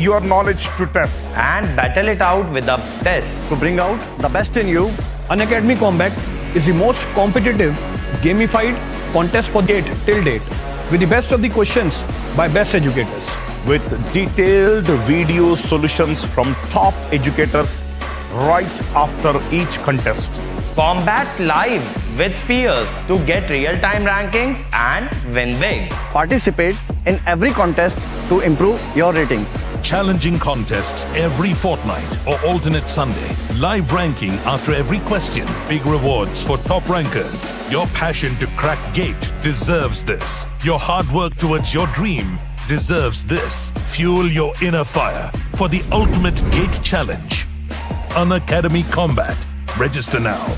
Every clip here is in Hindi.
your knowledge to test and battle it out with the best. To bring out the best in you, Unacademy Combat is the most competitive, gamified contest for date till date, with the best of the questions by best educators. with detailed video solutions from top educators right after each contest. Combat live with peers to get real-time rankings and win big. Participate in every contest to improve your ratings. Challenging contests every fortnight or alternate Sunday. Live ranking after every question. Big rewards for top rankers. Your passion to crack GATE deserves this. Your hard work towards your dream deserves this. Fuel your inner fire for the ultimate GATE challenge. Unacademy Combat. Register now.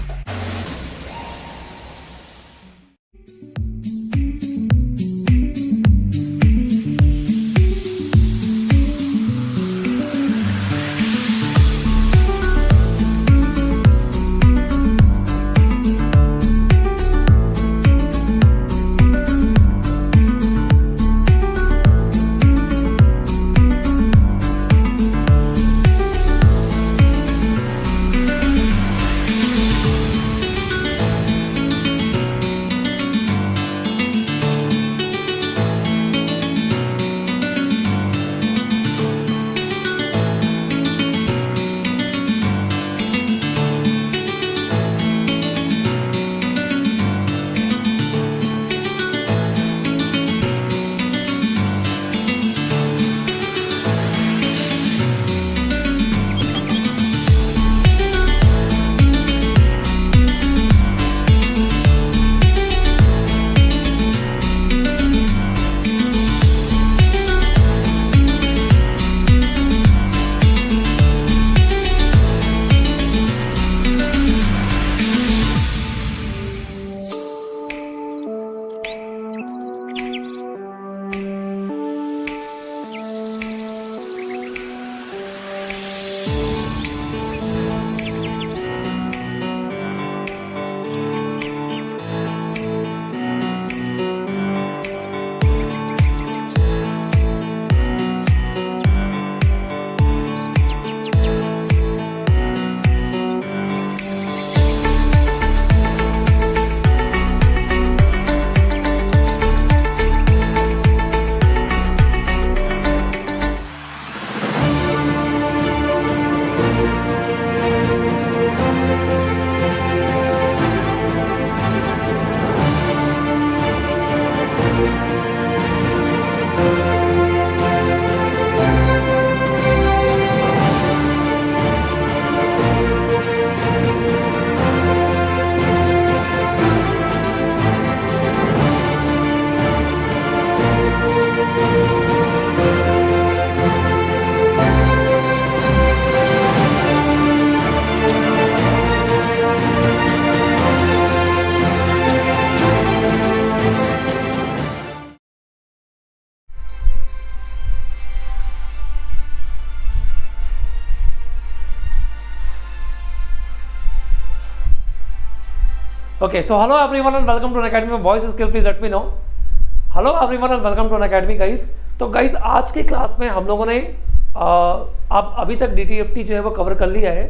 Okay, so hello everyone and welcome to Unacademy. Voice skill, please let me know. Hello everyone and welcome to Unacademy guys. तो guys आज के क्लास में हम लोगों ने अब अभी तक DTFT जो है वो कवर कर लिया है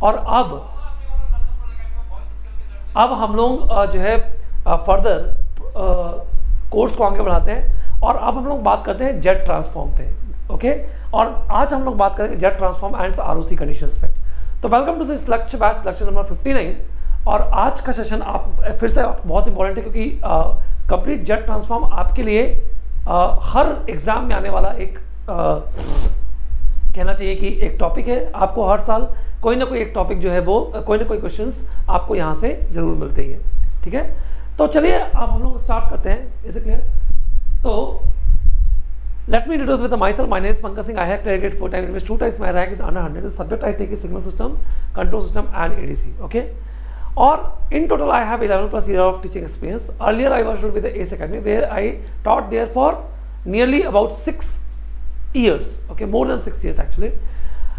और अब हम लोग जो है फर्दर कोर्स को आगे बढ़ाते हैं और अब हम लोग बात करते हैं जेट ट्रांसफॉर्म पे. ओके, और आज हम लोग बात करेंगे z transform and ROC conditions पे. तो welcome to this lecture batch, lecture number 59. और आज का सेशन आप फिर से बहुत इंपॉर्टेंट है क्योंकि कंप्लीट जेट ट्रांसफॉर्म आपके लिए हर एग्जाम में आने वाला एक कहना चाहिए कि एक टॉपिक है. आपको हर साल कोई ना कोई एक टॉपिक जो है वो कोई ना कोई क्वेश्चंस आपको यहाँ से जरूर मिलते ही है. ठीक है, तो चलिए अब हम लोग स्टार्ट करते हैं. Is it clear? तो let me introduce with myself. My name is Pankaj Singh. I have graduated 4 times, 2 times my rank is under 100. The subject I take is signal system, control system and ADC. Okay, or in total I have 11 plus year of teaching experience. Earlier I was with the ACE Academy where I taught there for nearly about 6 years. Okay, more than 6 years actually.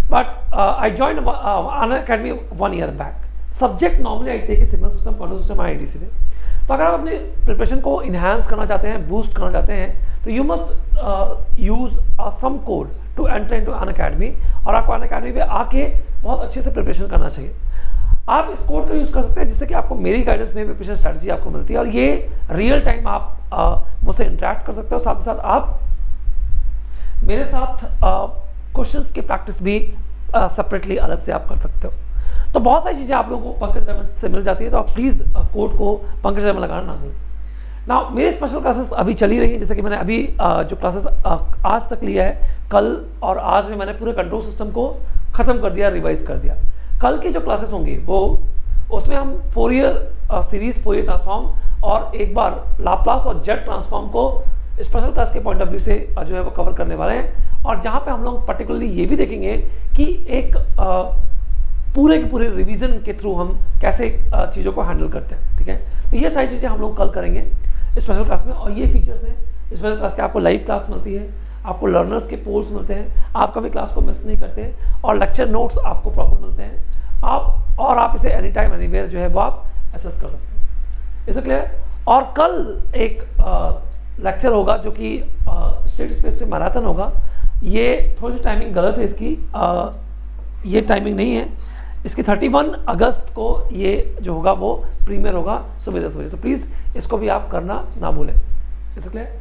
But I joined Unacademy 1 year back. Subject normally I take is signal system, control system and ADC. तो अगर आप अपनी प्रिपरेशन को इन्हांस करना चाहते हैं, बूस्ट करना चाहते हैं, तो you must use some code to enter into Unacademy, और आपको अनअकैडमी पे आके बहुत अच्छे से प्रिपरेशन करना चाहिए। आप इस कोड का यूज़ कर सकते हैं जिससे कि आपको मेरी गाइडेंस में प्रिपरेशन स्ट्रैटेजी आपको मिलती है, और ये रियल टाइम आप मुझसे इंटरेक्ट कर सकते हो। साथ ही साथ आप मेरे साथ क्वेश्चंस की प्रैक्टिस भी सेपरेटली अलग से आप कर सकते हो। तो बहुत सारी चीज़ें आप लोगों को पंकज डायमंड से मिल जाती है, तो आप प्लीज़ कोड को पंकज डायमंड लगाना ना भूलें। ना मेरी स्पेशल क्लासेस अभी चली रही हैं, जैसे कि मैंने अभी जो क्लासेस आज तक लिया है, कल और आज में मैंने पूरे कंट्रोल सिस्टम को ख़त्म कर दिया, रिवाइज कर दिया। कल की जो क्लासेस होंगी वो उसमें हम फोरियर सीरीज, फोरियर ट्रांसफॉर्म और एक बार लाप्लास और जेट ट्रांसफॉर्म को स्पेशल क्लास के पॉइंट ऑफ व्यू से जो है वो कवर करने वाले हैं, और जहाँ पे हम लोग पर्टिकुलरली ये भी देखेंगे कि एक पूरे के पूरे रिवीजन के थ्रू हम कैसे चीज़ों को हैंडल करते हैं। ठीक है, तो ये सारी चीज़ें हम लोग कल करेंगे स्पेशल क्लास में, और ये फीचर्स हैं स्पेशल क्लास के। आपको लाइव क्लास मिलती है, आपको लर्नर्स के पोल्स मिलते हैं, आप कभी क्लास को मिस नहीं करते, और लेक्चर नोट्स आपको प्रॉपर मिलते हैं, आप इसे एनी टाइम एनीवेयर जो है वो आप एसेस कर सकते हो। इसे क्लियर? और कल एक लेक्चर होगा जो कि स्टेट स्पेस पे मैराथन होगा। ये थोड़ी सी टाइमिंग गलत है इसकी, ये टाइमिंग नहीं है इसकी। 31 अगस्त को ये जो होगा वो प्रीमियर होगा सुबह 10 बजे, तो प्लीज़ इसको भी आप करना ना भूलें। इसे क्लियर?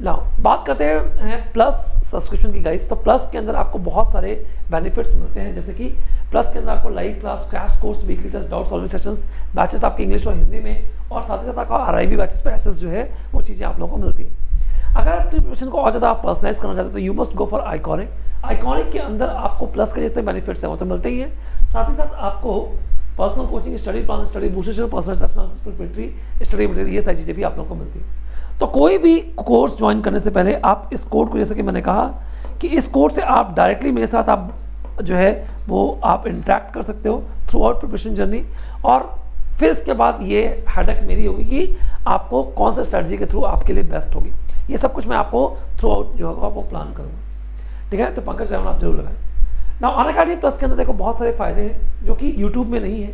लाओ बात करते हैं प्लस सब्सक्रिप्शन की गाइस। तो प्लस के अंदर आपको बहुत सारे बेनिफिट्स मिलते हैं, जैसे कि प्लस के अंदर आपको live class, crash course, weekly test, doubt solving sessions, batches आपके इंग्लिश और हिंदी में, और साथ ही साथ आपका RIB बैचेस पे एसेस जो है वो चीज़ें आप लोगों को मिलती है। अगर अपनी प्रिपरेशन को और ज़्यादा आप पर्सनलाइज करना चाहते हो तो you must go for iconic. Iconic के अंदर आपको प्लस के जितने बेनिफिट्स हैं वो तो मिलते ही हैं, साथ ही साथ आपको personal coaching, study plan, study booster, personal preparatory study material, ये सारी चीज़ें भी आप लोगों को मिलती है। तो कोई भी कोर्स ज्वाइन करने से पहले आप इस कोड को, जैसे कि मैंने कहा कि इस कोड से आप डायरेक्टली मेरे साथ आप जो है वो आप इंटरेक्ट कर सकते हो थ्रू आउट प्रिपरेशन जर्नी, और फिर इसके बाद ये हेडेक मेरी होगी कि आपको कौन सा स्ट्रैटेजी के थ्रू आपके लिए बेस्ट होगी। ये सब कुछ मैं आपको थ्रू आउट जो होगा वो प्लान करूँगा। ठीक है, तो पंकज डायमंड आप जरूर लगाएं ना। अनअकैडमी प्लस के अंदर देखो बहुत सारे फायदे हैं जो कि यूट्यूब में नहीं है।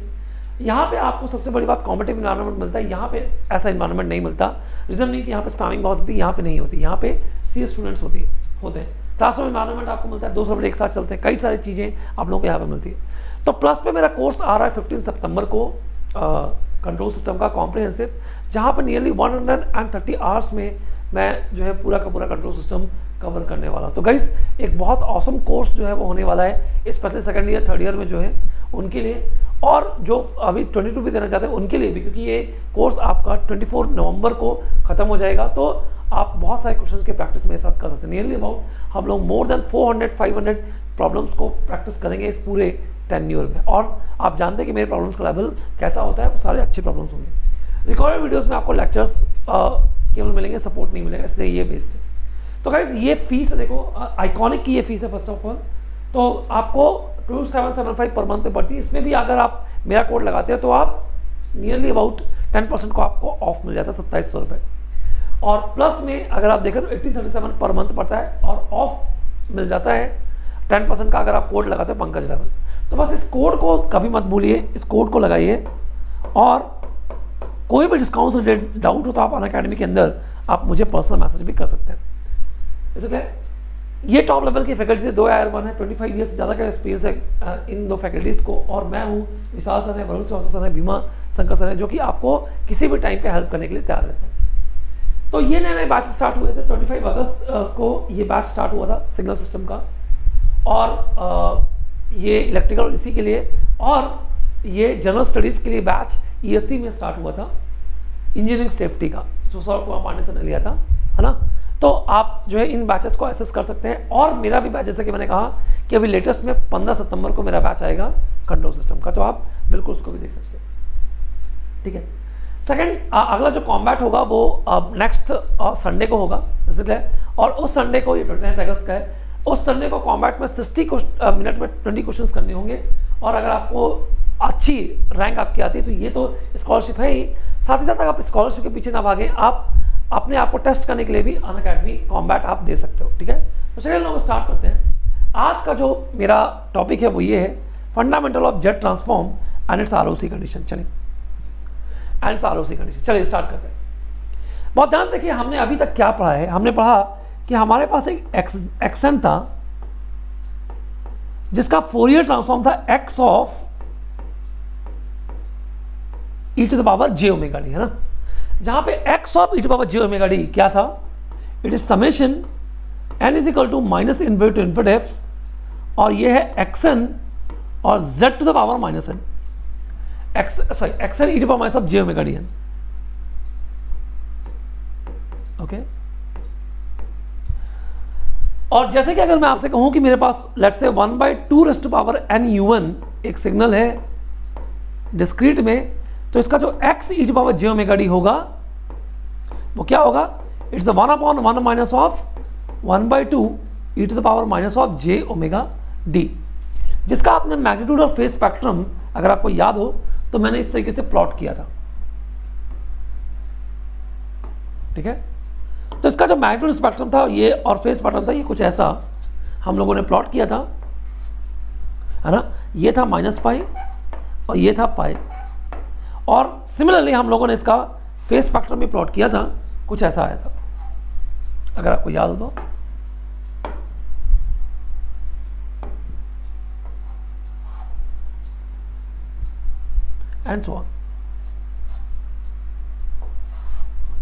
यहाँ पे आपको सबसे बड़ी बात कॉम्पिटिटिव इन्वायरमेंट मिलता है, यहाँ पे ऐसा इन्वायरमेंट नहीं मिलता। रीज़न नहीं कि यहाँ पे स्पैमिंग बहुत होती है, यहाँ पे नहीं होती, यहाँ पे सीरियस स्टूडेंट्स होते हैं। क्लासरूम इन्वायरमेंट आपको मिलता है, 2 सब्जेक्ट एक साथ चलते हैं, कई सारी चीज़ें आप लोगों को यहाँ पे मिलती है। तो प्लस पे मेरा कोर्स आ रहा है 15 सितंबर को, कंट्रोल सिस्टम का कॉम्प्रिहेंसिव, जहाँ पर नियरली 130 आवर्स में मैं जो है पूरा का पूरा कंट्रोल सिस्टम कवर करने वाला हूँ। तो गाइस एक बहुत ऑसम कोर्स जो है वो होने वाला है, specially second year, third year में जो है उनके लिए, और जो अभी 22 भी देना चाहते हैं उनके लिए भी, क्योंकि ये कोर्स आपका 24 नवंबर को ख़त्म हो जाएगा। तो आप बहुत सारे क्वेश्चंस के प्रैक्टिस मेरे साथ कर सकते हैं। नियरली अबाउट हम लोग मोर देन 400-500 प्रॉब्लम्स को प्रैक्टिस करेंगे इस पूरे टेन्योर में, और आप जानते हैं कि मेरे प्रॉब्लम्स का लेवल कैसा होता है, वो सारे अच्छे प्रॉब्लम्स होंगे। रिकॉर्डेड वीडियोज़ में आपको लेक्चर्स केवल मिलेंगे, सपोर्ट नहीं मिलेगा, इसलिए ये बेस्ड है। तो गाइस ये फीस देखो, आइकॉनिक की ये फीस है फर्स्ट ऑफ ऑल, तो आपको 2775 पर मंथ पे पड़ती है। इसमें भी अगर आप मेरा कोड लगाते हो तो आप नियरली अबाउट 10% को आपको ऑफ मिल जाता है, 2700 रुपये। और प्लस में अगर आप देखें तो 1837 पर मंथ पड़ता है, और ऑफ मिल जाता है 10% का अगर आप कोड लगाते हो पंकज डायमंड। तो बस इस कोड को कभी मत भूलिए, इस कोड को लगाइए, और कोई भी डिस्काउंट से रिलेटेड डाउट हो तो आप अनअकैडमी के अंदर आप मुझे पर्सनल मैसेज भी कर सकते हैं। इसलिए ये टॉप लेवल की फैकल्टी से 2 IR1 है, 25 ईयर से ज़्यादा का एक्सपीरियंस है इन 2 फैकल्टीज़ को, और मैं हूँ, विशाल सर है, वरुण श्रीवास्तव सर है, भीमा शंकर सर है, जो कि आपको किसी भी टाइम पे हेल्प करने के लिए तैयार रहते हैं। तो ये नए बैच स्टार्ट हुए थे, 25 अगस्त को ये बैच स्टार्ट हुआ था सिग्नल सिस्टम का, और ये इलेक्ट्रिकल इसी के लिए, और ये जनरल स्टडीज़ के लिए बैच ESC में स्टार्ट हुआ था, इंजीनियरिंग सेफ्टी का, जो सर कुमार पांडे सर ने लिया था, है ना। तो आप जो है इन बैचेस को एक्सेस कर सकते हैं, और मेरा भी बैच, जैसे कि मैंने कहा कि अभी लेटेस्ट में 15 सितंबर को मेरा बैच आएगा कंट्रोल सिस्टम का, तो आप बिल्कुल उसको भी देख सकते हैं। ठीक है, सेकंड अगला जो कॉम्बैट होगा वो नेक्स्ट संडे को होगा, और उस संडे को, ये 29 अगस्त का है, उस संडे को कॉम्बैट में 60 मिनट में 20 क्वेश्चन करने होंगे, और अगर आपको अच्छी रैंक आपकी आती है तो ये तो स्कॉलरशिप है ही, साथ ही साथ अगर आप स्कॉलरशिप के पीछे ना भागें, आप अपने आप को टेस्ट करने के लिए भी अनअकैडमी कॉम्बैट आप दे सकते हो। ठीक है, तो चलिए लोग स्टार्ट करते हैं। आज का जो मेरा टॉपिक है वो ये है, fundamental of jet transform and it's ROC condition. चलिए एंड ROC कंडीशन। चलिए स्टार्ट करते हैं। बहुत ध्यान देखिए, हमने अभी तक क्या पढ़ा है। हमने पढ़ा कि हमारे पास एक एक्सन था जिसका फोरियर ट्रांसफॉर्म था x of e to the power j omega D, है ना। जहां पे x of e to the power j omega d क्या था, it is summation n is equal to minus infinity to infinity f, और ये है xn और z to the power minus n, xn e to the power minus of j omega d n। Okay, और जैसे कि अगर मैं आपसे कहूं कि मेरे पास let's say 1/2 raise to power n u1 एक सिग्नल है डिस्क्रीट में, तो इसका जो x e to power j omega d होगा वो क्या होगा, it's 1/1 minus of 1/2 e to the power minus of j omega d, जिसका आपने मैग्नीट्यूड और फेज स्पेक्ट्रम अगर आपको याद हो तो मैंने इस तरीके से प्लॉट किया था। ठीक है, तो इसका जो मैग्नीट्यूड स्पेक्ट्रम था ये और फेज स्पेक्ट्रम था ये कुछ ऐसा हम लोगों ने प्लॉट किया था, है ना। ये था -पाई और ये था पाई, और सिमिलरली हम लोगों ने इसका फेज स्पेक्ट्रम भी प्लॉट किया था, कुछ ऐसा आया था अगर आपको याद हो तो। And so on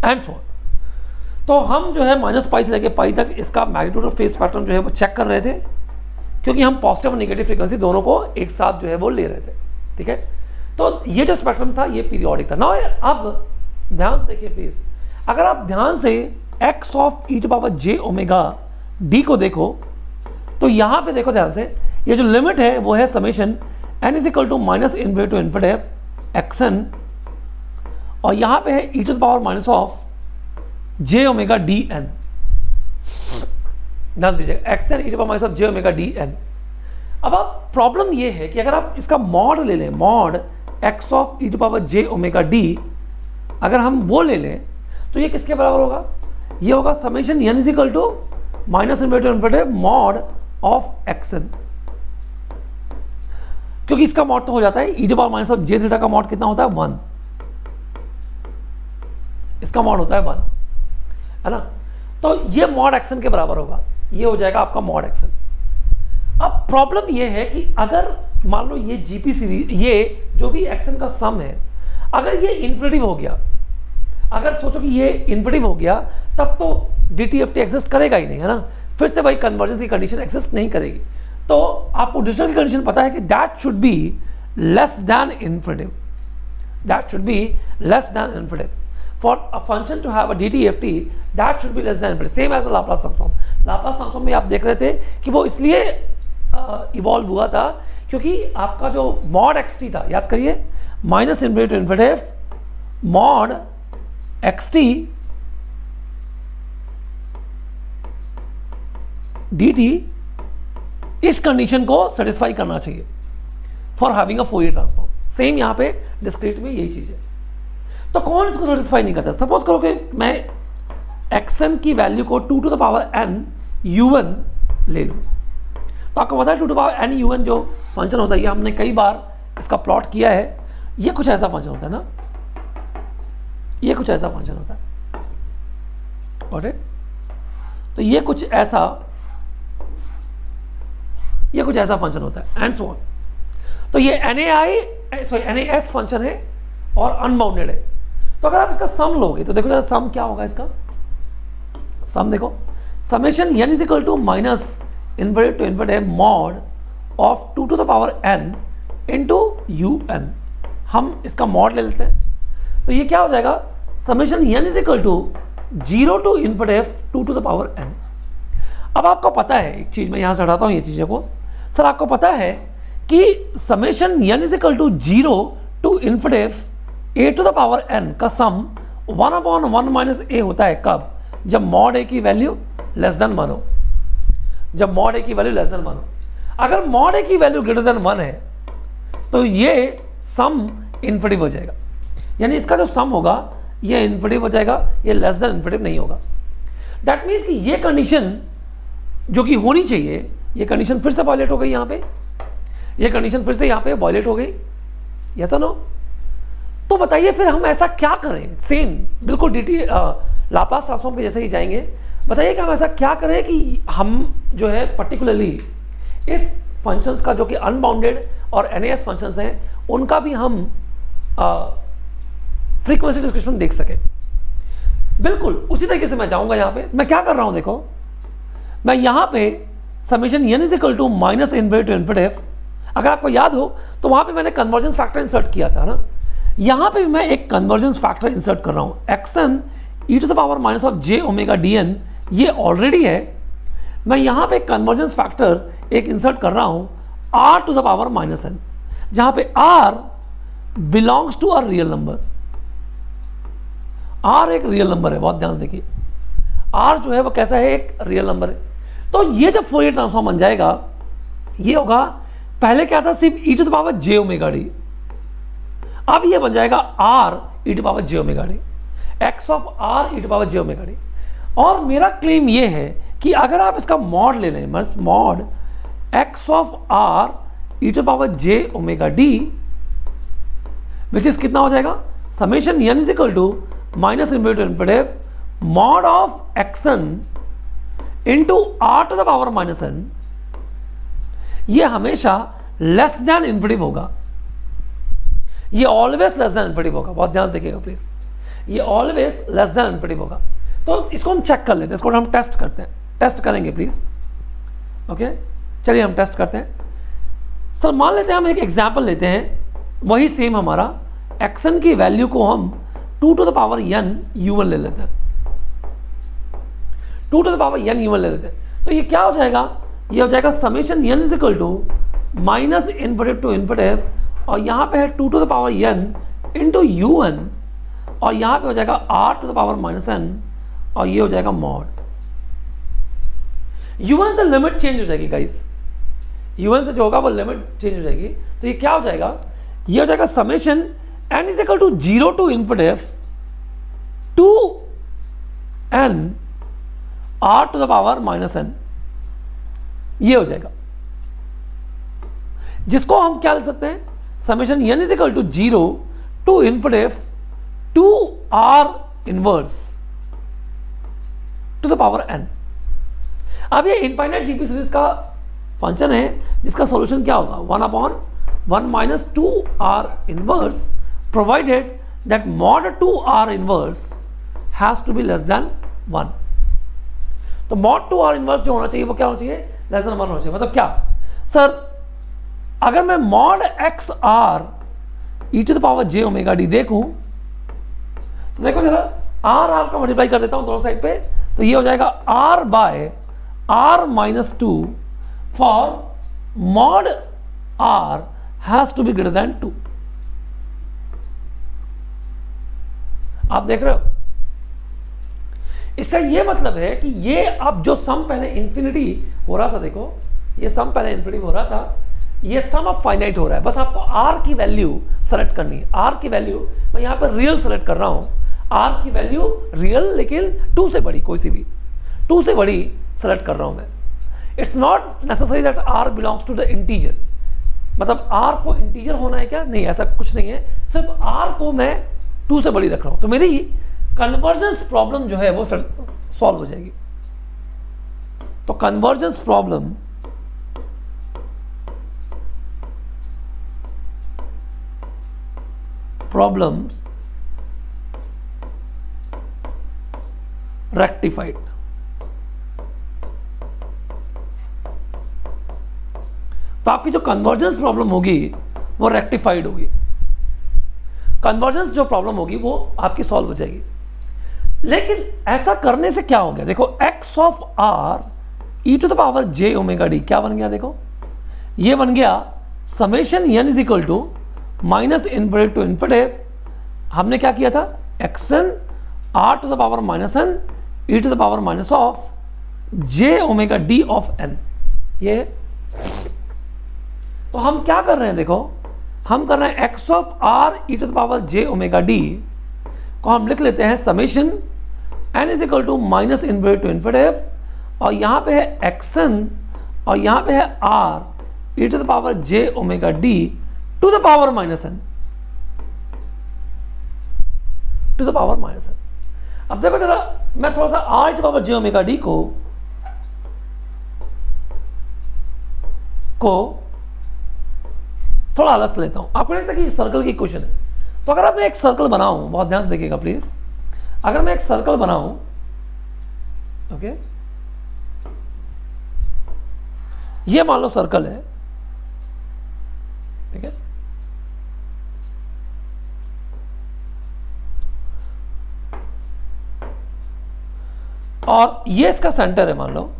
and so on. तो हम जो है -पाई से लेके पाई तक इसका मैग्नीट्यूड और फेज स्पेक्ट्रम जो है वो चेक कर रहे थे, क्योंकि हम पॉजिटिव और नेगेटिव फ्रीक्वेंसी दोनों को एक साथ जो है वो ले रहे थे। ठीक है, तो ये जो स्पेक्ट्रम था ये पीरियोडिक था ना। अब ध्यान से देखिए प्लीज, अगर आप ध्यान से x of e to power j omega d को देखो तो यहां पे देखो ध्यान से, ये जो लिमिट है वो है summation n is equal to minus infinity to infinity xn, और यहां पे है e to the power minus of j omega d n. ध्यान दीजिएगा, xn e to the power minus of j omega d n. अब आप प्रॉब्लम ये है कि अगर आप इसका मॉड ले लें, mod x of e to power j omega d, अगर हम वो ले लें तो ये किसके बराबर होगा, ये होगा summation n is equal to minus infinity to infinity mod of xn, क्योंकि इसका मॉड तो हो जाता है e to power minus of j theta का मॉड कितना होता है 1, इसका मॉड होता है 1, है ना। तो ये मॉड xn के बराबर होगा, ये हो जाएगा आपका मॉड xn। अब प्रॉब्लम ये है कि अगर मान लो ये जीपी सीरीज, ये जो भी एक्शन का सम है, अगर ये इन्फिनिटिव हो गया, अगर सोचो कि ये इन्फिनिटिव हो गया, तब तो DTFT एग्जिस्ट करेगा ही नहीं, है ना। फिर से भाई कन्वर्जेंस की कंडीशन एग्जिस्ट नहीं करेगी। तो आपको डिस्टर्ब की कंडीशन पता है कि that should be less than infinitive, that should be less than infinitive for a function to have a DTFT, that should be less than infinitive. Same as Laplace transform. Laplace transform में आप देख रहे थे कि वो इसलिए इवॉल्व हुआ था क्योंकि आपका जो मॉड xt था, याद करिए, minus infinity to infinity mod xt dt, इस कंडीशन को सेटिस्फाई करना चाहिए for having a Fourier transform. Same यहां पे डिस्क्रीट में यही चीज है। तो कौन इसको सेटिस्फाई नहीं करता? सपोज करो कि मैं xn की वैल्यू को 2 to the power n u1 ले लूं, तो आपको पता है 2 टू पावर n u1 जो फंक्शन होता है, ये हमने कई बार इसका प्लॉट किया है। ये कुछ ऐसा फंक्शन होता है ना, ये कुछ ऐसा फंक्शन होता है, गॉट इट। तो ये कुछ ऐसा फंक्शन होता है एंड सो ऑन। तो ये NAS फंक्शन है और अनबाउंडेड है। तो अगर आप इसका सम लोगे तो देखो जरा सम क्या होगा इसका। सम देखो, summation n is equal to minus infinity to infinity mod of 2 to the power n into un। हम इसका मॉड ले लेते हैं, तो ये क्या हो जाएगा, summation n is equal to 0 to infinity 2 to the power n। अब आपको पता है एक चीज, मैं यहां से हटाता हूं ये चीज़ों को। सर आपको पता है कि summation n is equal to 0 to infinity a to the power n का सम 1/1 माइनस a होता है। कब? जब मॉड a की वैल्यू लेस देन 1 हो, जब मॉड a की वैल्यू लेस देन 1 हो। अगर मॉड a की वैल्यू ग्रेटर देन 1 है तो ये सम इन्फिनिटिव हो जाएगा, यानी इसका जो सम होगा ये इन्फिनिटिव हो जाएगा, ये लेस देन इन्फिनिटिव नहीं होगा। दैट मीन्स कि ये कंडीशन जो कि होनी चाहिए, ये कंडीशन फिर से वायलेट हो गई यहाँ पे, ये कंडीशन फिर से यहाँ पे वायलेट हो गई, या तो नो। तो तो बताइए फिर हम ऐसा क्या करें, सेम बिल्कुल डीटी लाप्लास ट्रांसफॉर्म के जैसे ही जाएंगे। बताइए कि हम ऐसा क्या करें कि हम जो है पर्टिकुलरली इस फंक्शंस का जो कि अनबाउंडेड और एनएएस फंक्शंस हैं उनका भी हम फ्रीक्वेंसी डिस्क्रिप्शन देख सके। बिल्कुल उसी तरीके से मैं जाऊंगा। यहां पे मैं क्या कर रहा हूं, देखो मैं यहां पे summation n is equal to minus infinity to infinity, अगर आपको याद हो तो वहां पे मैंने कन्वर्जेंस फैक्टर इंसर्ट किया था ना, यहां पे भी मैं एक कन्वर्जेंस फैक्टर इंसर्ट कर रहा हूं xn e to the power minus of j omega dn, ये ऑलरेडी है। मैं यहां पे कन्वर्जेंस फैक्टर एक इंसर्ट कर रहा हूं r to the power minus n, जहां पे r belongs to a real number. r एक रियल नंबर है, बहुत ध्यान से देखिए, r जो है वो कैसा है, एक रियल नंबर है। तो ये जब फोरियर ट्रांसफॉर्म बन जाएगा, ये होगा, पहले क्या था सिर्फ e to the power j omega d, अब ये बन जाएगा r e to power j omega d, x of r e to power j omega d। और मेरा क्लेम ये है कि अगर आप इसका मॉड ले लें, mod x of r e to power j omega d, which is कितना हो जाएगा, summation n is equal to minus infinity to infinity mod of xn into r to the power minus n, ये हमेशा लेस देन इन्फिनिटी होगा, ये ऑलवेज लेस देन इन्फिनिटी होगा, बहुत ध्यान देखिएगा प्लीज, ये ऑलवेज लेस देन इन्फिनिटी होगा। तो इसको हम चेक कर लेते हैं, इसको हम टेस्ट करते हैं, टेस्ट करेंगे प्लीज। ओके चलिए हम टेस्ट करते हैं। सर मान लेते हैं हम एक एग्जांपल लेते हैं, वही सेम हमारा xn की वैल्यू को हम 2 to the power n u1 ले लेते हैं, 2 to the power n u1 ले लेते हैं। तो ये क्या हो जाएगा, ये हो जाएगा summation n is equal to minus infinity to infinity, और यहाँ पे है 2 to the power n into u1, और यहाँ पे हो जाएगा r to the power minus n, और ये हो जाएगा मॉड। u1 से लिमिट चेंज हो जाएगी गाइस, u1 से जो होगा वो लिमिट चेंज हो जाएगी। तो ये क्या हो जाएगा, ये हो जाएगा summation n is equal to 0 to infinity two n r to the power minus n, ये हो जाएगा, जिसको हम क्या लिख सकते हैं, summation n is equal to 0 to infinity two r inverse to the power n। अब ये इनफाइनाइट जीपी सीरीज का फंक्शन है जिसका सॉल्यूशन क्या होगा, 1/1 minus 2r inverse provided that mod 2r inverse has to be less than 1। तो मॉड 2r इनवर्स जो होना चाहिए वो क्या होना चाहिए, लेस देन 1 होना चाहिए। मतलब क्या सर, अगर मैं mod xr e to the power j omega d देखूं तो देखो जरा, r का मल्टीप्लाई कर देता हूं दोनों साइड पे, तो ये हो जाएगा r by r minus 2 for mod r has to be greater than 2। आप देख रहे हो, इसका ये मतलब है कि ये अब जो सम पहले इंफिनिटी हो रहा था, देखो ये सम पहले इंफिनिटी हो रहा था, ये सम अब फाइनाइट हो रहा है। बस आपको r की वैल्यू सेलेक्ट करनी है, r की वैल्यू मैं यहां पर रियल सेलेक्ट कर रहा हूं, r की वैल्यू रियल लेकिन 2 से बड़ी, कोई सी भी 2 से बड़ी सेलेक्ट कर रहा हूं मैं। It's not necessary that r belongs to the integer, मतलब r को इंटीजर होना है क्या, नहीं ऐसा कुछ नहीं है, सिर्फ r को मैं 2 से बड़ी रख रहा हूं, तो मेरी कन्वर्जेंस प्रॉब्लम जो है वो सॉल्व हो जाएगी। तो कन्वर्जेंस प्रॉब्लम्स रेक्टिफाइड। तो आपकी जो कन्वर्जेंस प्रॉब्लम होगी वो रेक्टिफाइड होगी, कन्वर्जेंस जो प्रॉब्लम होगी वो आपकी सॉल्व हो जाएगी। लेकिन ऐसा करने से क्या हो गया, देखो x of r e to the power j omega d क्या बन गया, देखो ये बन गया summation n is equal to minus infinity to infinity, हमने क्या किया था, xn r to the power minus n e to the power minus of j omega d of n। ये तो हम क्या कर रहे हैं, देखो हम कर रहे हैं x of r e to the power j omega d को हम लिख लेते हैं summation n is equal to minus infinity to infinity, और यहां पे है xn और यहां पे है r e to the power j omega d to the power minus n। To the power minus N. अब देखो जरा, मैं थोड़ा सा r to power j omega d को थोड़ा अलग से लेता हूं। आपको लगता है कि सर्कल की इक्वेशन है, तो अगर अब मैं एक सर्कल बनाऊं, बहुत ध्यान से देखिएगा प्लीज, अगर मैं एक सर्कल बनाऊं, ओके, ये मान लो सर्कल है, ठीक है, और ये इसका सेंटर है मान लो,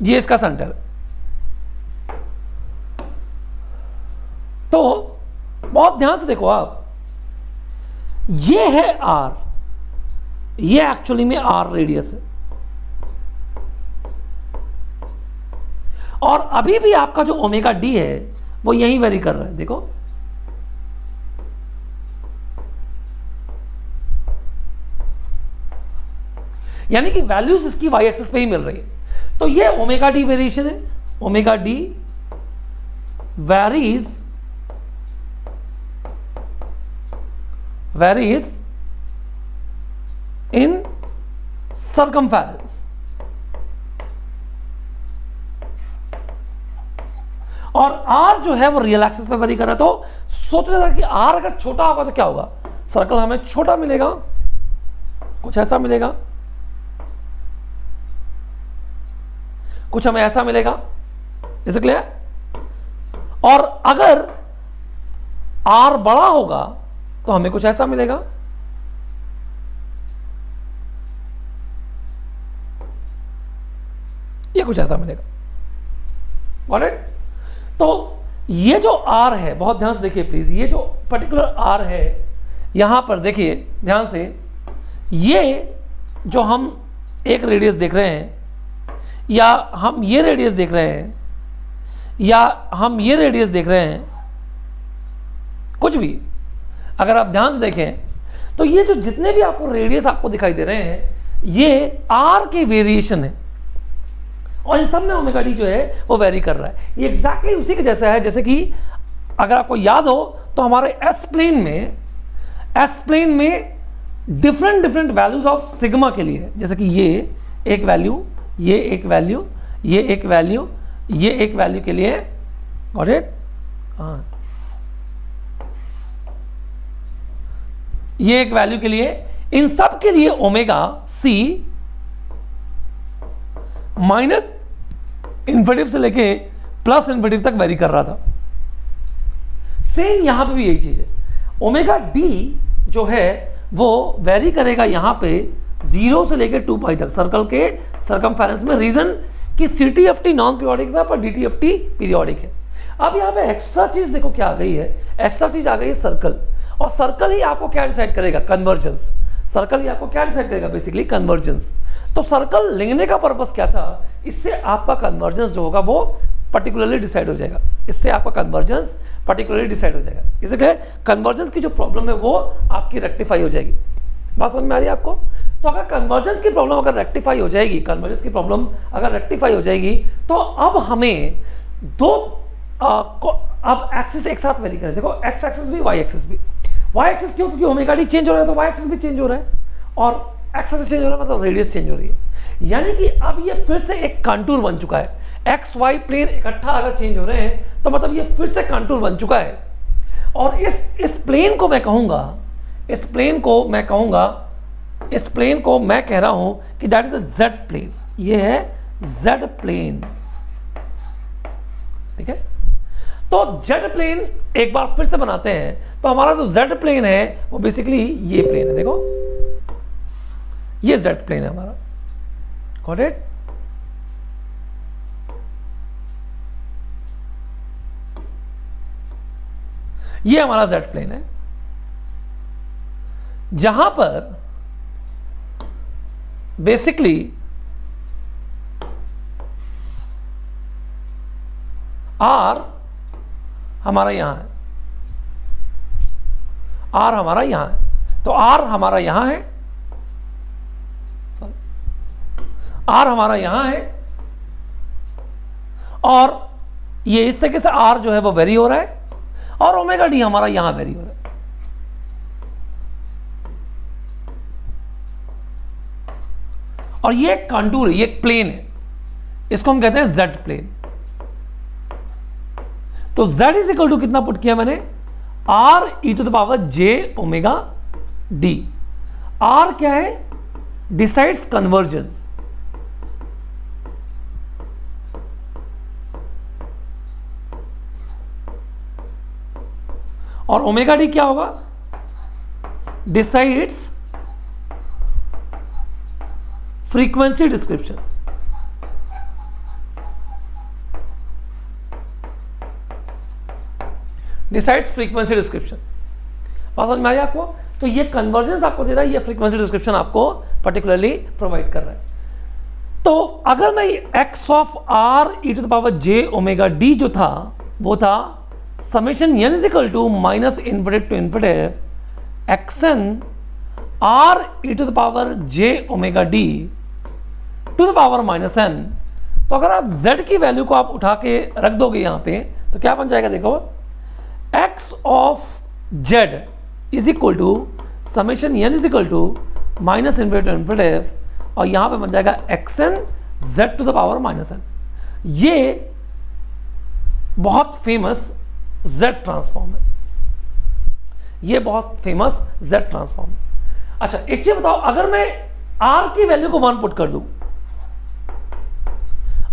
ये इसका सेंटर। तो बहुत ध्यान से देखो आप, ये है r, ये एक्चुअली में r रेडियस है, और अभी भी आपका जो ओमेगा d है वो यहीं वेरी कर रहा है। देखो यानी कि वैल्यूज इसकी y एक्सिस पे ही मिल रही है। तो ये ओमेगा डी वेरिएशन है, ओमेगा डी वैरीज इन सर्कमफेरेंस, और r जो है वो रियल एक्सिस पे वेरी कर रहा है। तो सोच रहा था कि r अगर छोटा होगा तो क्या होगा, सर्कल हमें छोटा मिलेगा, कुछ ऐसा मिलेगा, कुछ हमें ऐसा मिलेगा, इज इट क्लियर? और अगर r बड़ा होगा तो हमें कुछ ऐसा मिलेगा, ये कुछ ऐसा मिलेगा। Got it? तो ये जो r है, बहुत ध्यान से देखिए प्लीज, ये जो पर्टिकुलर r है, यहां पर देखिए ध्यान से, ये जो हम एक रेडियस देख रहे हैं, या हम ये रेडियस देख रहे हैं, या हम ये रेडियस देख रहे हैं, कुछ भी अगर आप ध्यान से देखें तो ये जो जितने भी आपको रेडियस आपको दिखाई दे रहे हैं, ये r के वेरिएशन है, और इन सब में ओमेगा डी जो है वो वेरी कर रहा है। ये एग्जैक्टली उसी के जैसा है जैसे कि अगर आपको याद हो तो हमारे एस प्लेन में डिफरेंट वैल्यूज ऑफ सिग्मा के लिए, जैसे कि ये एक वैल्यू, ये एक वैल्यू, ये एक वैल्यू, ये एक वैल्यू के लिए, गॉट इट? हाँ, ये एक वैल्यू के लिए, इन सब के लिए ओमेगा सी माइनस इन्फिनिटिव से लेके प्लस इन्फिनिटिव तक वेरी कर रहा था। सेम यहां पे भी यही चीज है, ओमेगा डी जो है वो वेरी करेगा यहां पे 0 से लेके 2 पाई तक सर्कल के सर्कमफेरेंस में। रीजन कि CTFT नॉन पीरियोडिक था पर DTFT पीरियोडिक है। अब यहाँ पे एक्स्ट्रा चीज देखो क्या आ गई है, एक्स्ट्रा चीज आ गई है सर्कल, और सर्कल ही आपको क्या डिसाइड करेगा, कन्वर्जेंस। सर्कल ही आपको क्या डिसाइड करेगा, बेसिकली कन्वर्जेंस। तो सर्कल लिखने का पर्पस क्या था, इससे आपका कन्वर्जेंस जो होगा वो पर्टिकुलरली डिसाइड हो जाएगा, इससे आपका कन्वर्जेंस पर्टिकुलरली डिसाइड हो जाएगा। इसलिए कन्वर्जेंस की जो प्रॉब्लम है वो आपकी रेक्टिफाई हो जाएगी। बात समझ में आ रही है आपको? तो अगर कन्वर्जेंस की प्रॉब्लम अगर रेक्टिफाई हो जाएगी, कन्वर्जेंस की प्रॉब्लम अगर रेक्टिफाई हो जाएगी, तो अब हमें दो अब एक्सिस एक साथ वेरी करें। देखो एक्स एक्सिस भी वाई एक्सिस भी। वाई एक्सिस क्यों? क्योंकि ओमेगा डी चेंज हो रहा है तो वाई एक्सिस भी चेंज हो रहा है, और एक्स एक्सिस चेंज हो रहा है मतलब रेडियस चेंज हो रही है। यानी कि अब ये फिर से एक कंटूर बन चुका है। एक्स वाई प्लेन इकट्ठा अगर चेंज हो रहे हैं तो मतलब ये फिर से कंटूर बन चुका है। और इस प्लेन को मैं कहूंगा, इस प्लेन को मैं कह रहा हूं कि that is a z plane. ये है जेड प्लेन, ठीक है? तो जेड प्लेन एक बार फिर से बनाते हैं, तो हमारा जो जेड प्लेन है वो बेसिकली ये प्लेन है। देखो ये जेड प्लेन है हमारा, गॉट इट? ये हमारा जेड प्लेन है, जहां पर बेसिकली आर हमारा यहां है, आर हमारा यहां है, तो आर हमारा यहां है आर हमारा यहां है और ये इस तरीके से आर जो है वो वेरी हो रहा है और ओमेगा डी हमारा यहां वेरी हो रहा है। और ये एक कंटूर है, ये एक प्लेन है, इसको हम कहते हैं जेड प्लेन। तो z इज इक्वल टू कितना पुट किया मैंने, r e to the power j omega d। r क्या है, डिसाइड्स कन्वर्जेंस। और ओमेगा डी क्या होगा, decides frequency description. Decides frequency description. बात समझ में आ रही है आपको? तो ये कन्वर्जेंस आपको दे रहा है, ये फ्रीक्वेंसी डिस्क्रिप्शन आपको पर्टिकुलरली प्रोवाइड कर रहा है। तो अगर मैं x of r e to the power j omega d जो था वो था summation n is equal to minus infinity to infinity xn r e to the power j omega d to the power minus n। तो अगर आप z की वैल्यू को आप उठा के रख दोगे यहां पे तो क्या बन जाएगा, देखो x of z is equal to summation n is equal to minus infinity to infinity और यहां पे बन जाएगा xn z to the power minus n। ये बहुत फेमस z ट्रांसफॉर्म है, ये बहुत फेमस z ट्रांसफॉर्म है। अच्छा एक चीज बताओ, अगर मैं r की वैल्यू को 1 पुट कर दूं,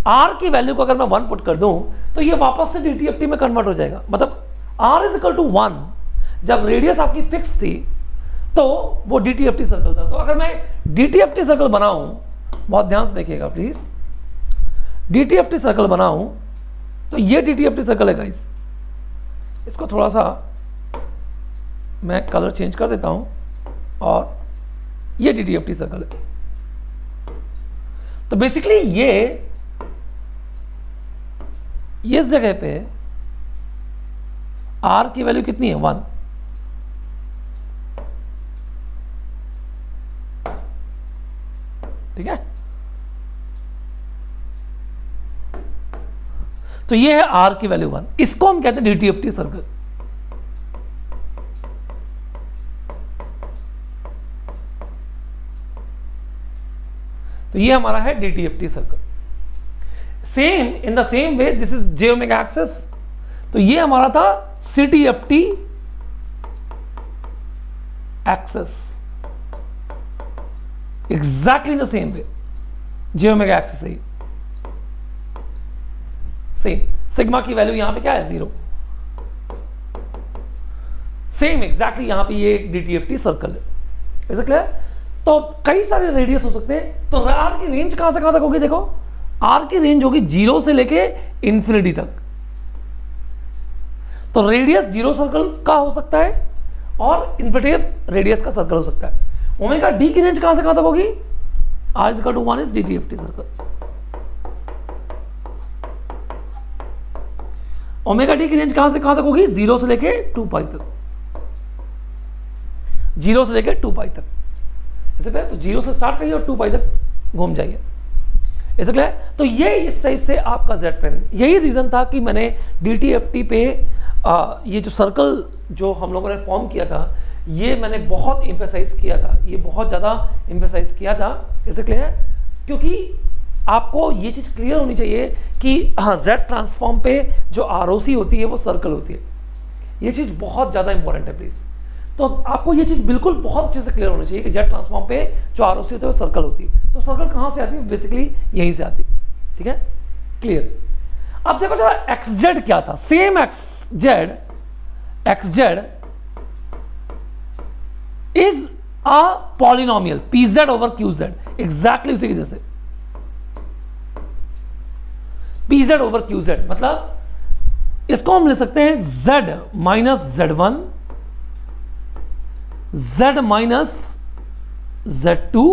r की वैल्यू को अगर मैं 1 पुट कर दूं तो ये वापस से DTFT में कन्वर्ट हो जाएगा। मतलब r इज इक्वल टू 1, जब रेडियस आपकी फिक्स थी तो वो DTFT सर्कल था। तो अगर मैं DTFT सर्कल बनाऊं, बहुत ध्यान से देखिएगा प्लीज, DTFT सर्कल बनाऊं तो ये DTFT सर्कल है गाइस। इसको थोड़ा सा मैं कलर चेंज कर देता हूं और ये DTFT सर्कल है। तो बेसिकली ये इस जगह पे r की वैल्यू कितनी है, 1। ठीक है, तो ये है r की वैल्यू 1, इसको हम कहते हैं DTFT सर्कल। तो ये हमारा है DTFT circle. Same in the same way this is j omega axis, तो ये हमारा था CTFT axis, exactly in the same way, j omega axis है सेम। सिग्मा की वैल्यू यहां पे क्या है, 0। सेम एग्जैक्टली यहां पे ये एक DTFT सर्कल है, ऐसा क्लियर? तो कई सारे रेडियस हो सकते हैं। तो r की रेंज कहां से कहां तक होगी, देखो r की रेंज होगी 0 से लेके इंफिनिटी तक। तो रेडियस 0 सर्कल का हो सकता है और इन्फिनिटी रेडियस का सर्कल हो सकता है। ओमेगा डी की रेंज कहां से कहां तक होगी, r is equal to 1 is DTFT circle. Omega d की रेंज कहां से कहां तक होगी, 0 से लेके 2 पाई तक, 0 से लेके 2 पाई तक। ऐसे तो 0 से स्टार्ट करिए और 2 पाई तक घूम जाइए, ऐसा क्लियर? तो ये इस टाइप से आपका जेड प्लेन। यही रीजन था कि मैंने DTFT पे ये जो सर्कल जो हम लोगों ने फॉर्म किया था ये मैंने बहुत एम्फेसाइज किया था, ये बहुत ज़्यादा एम्फेसाइज किया था, ऐसे क्लियर है? क्योंकि आपको ये चीज़ क्लियर होनी चाहिए कि हाँ जेड ट्रांसफॉर्म पे जो ROC होती है वो सर्कल होती है। ये चीज़ बहुत ज़्यादा इंपॉर्टेंट है प्लीज़। तो आपको ये चीज़ बिल्कुल बहुत अच्छे से क्लियर होनी चाहिए कि जेड ट्रांसफॉर्म पे जो ROC होती है वो सर्कल होती है। तो सर्कल कहाँ से आती है, बेसिकली यहीं से आती है। ठीक है, क्लियर? अब देखो जरा XZ क्या था, same XZ is a polynomial PZ over QZ, exactly उसी की जैसे PZ ओवर QZ। मतलब इसको हम ले सकते हैं Z minus Z1, Z minus Z2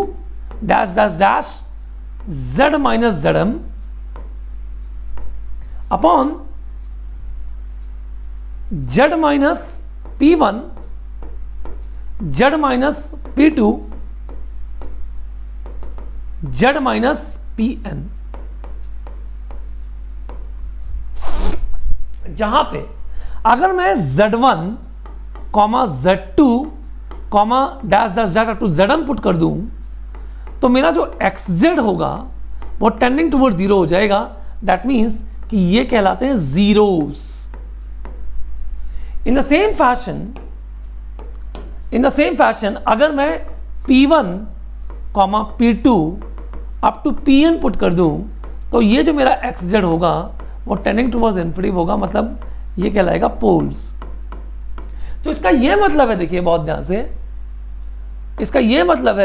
dash dash dash Z minus ZM upon Z minus P1, Z minus P2, Z minus p n, जहां पे अगर मैं Z1 comma Z2 comma dash dash dash up to Zn put कर दूं तो मेरा जो XZ होगा वो टेंडिंग टुवर्ड जीरो हो जाएगा। दैट मीन्स कि ये कहलाते हैं zeros. In the same fashion अगर मैं P1 comma P2 up to Pn put कर दूं तो ये जो मेरा XZ होगा वो टेंडिंग टुवर्ड्स इन्फिनिटी होगा, मतलब ये कहलाएगा पोल्स। तो इसका ये मतलब है, देखिए बहुत ध्यान से, इसका ये मतलब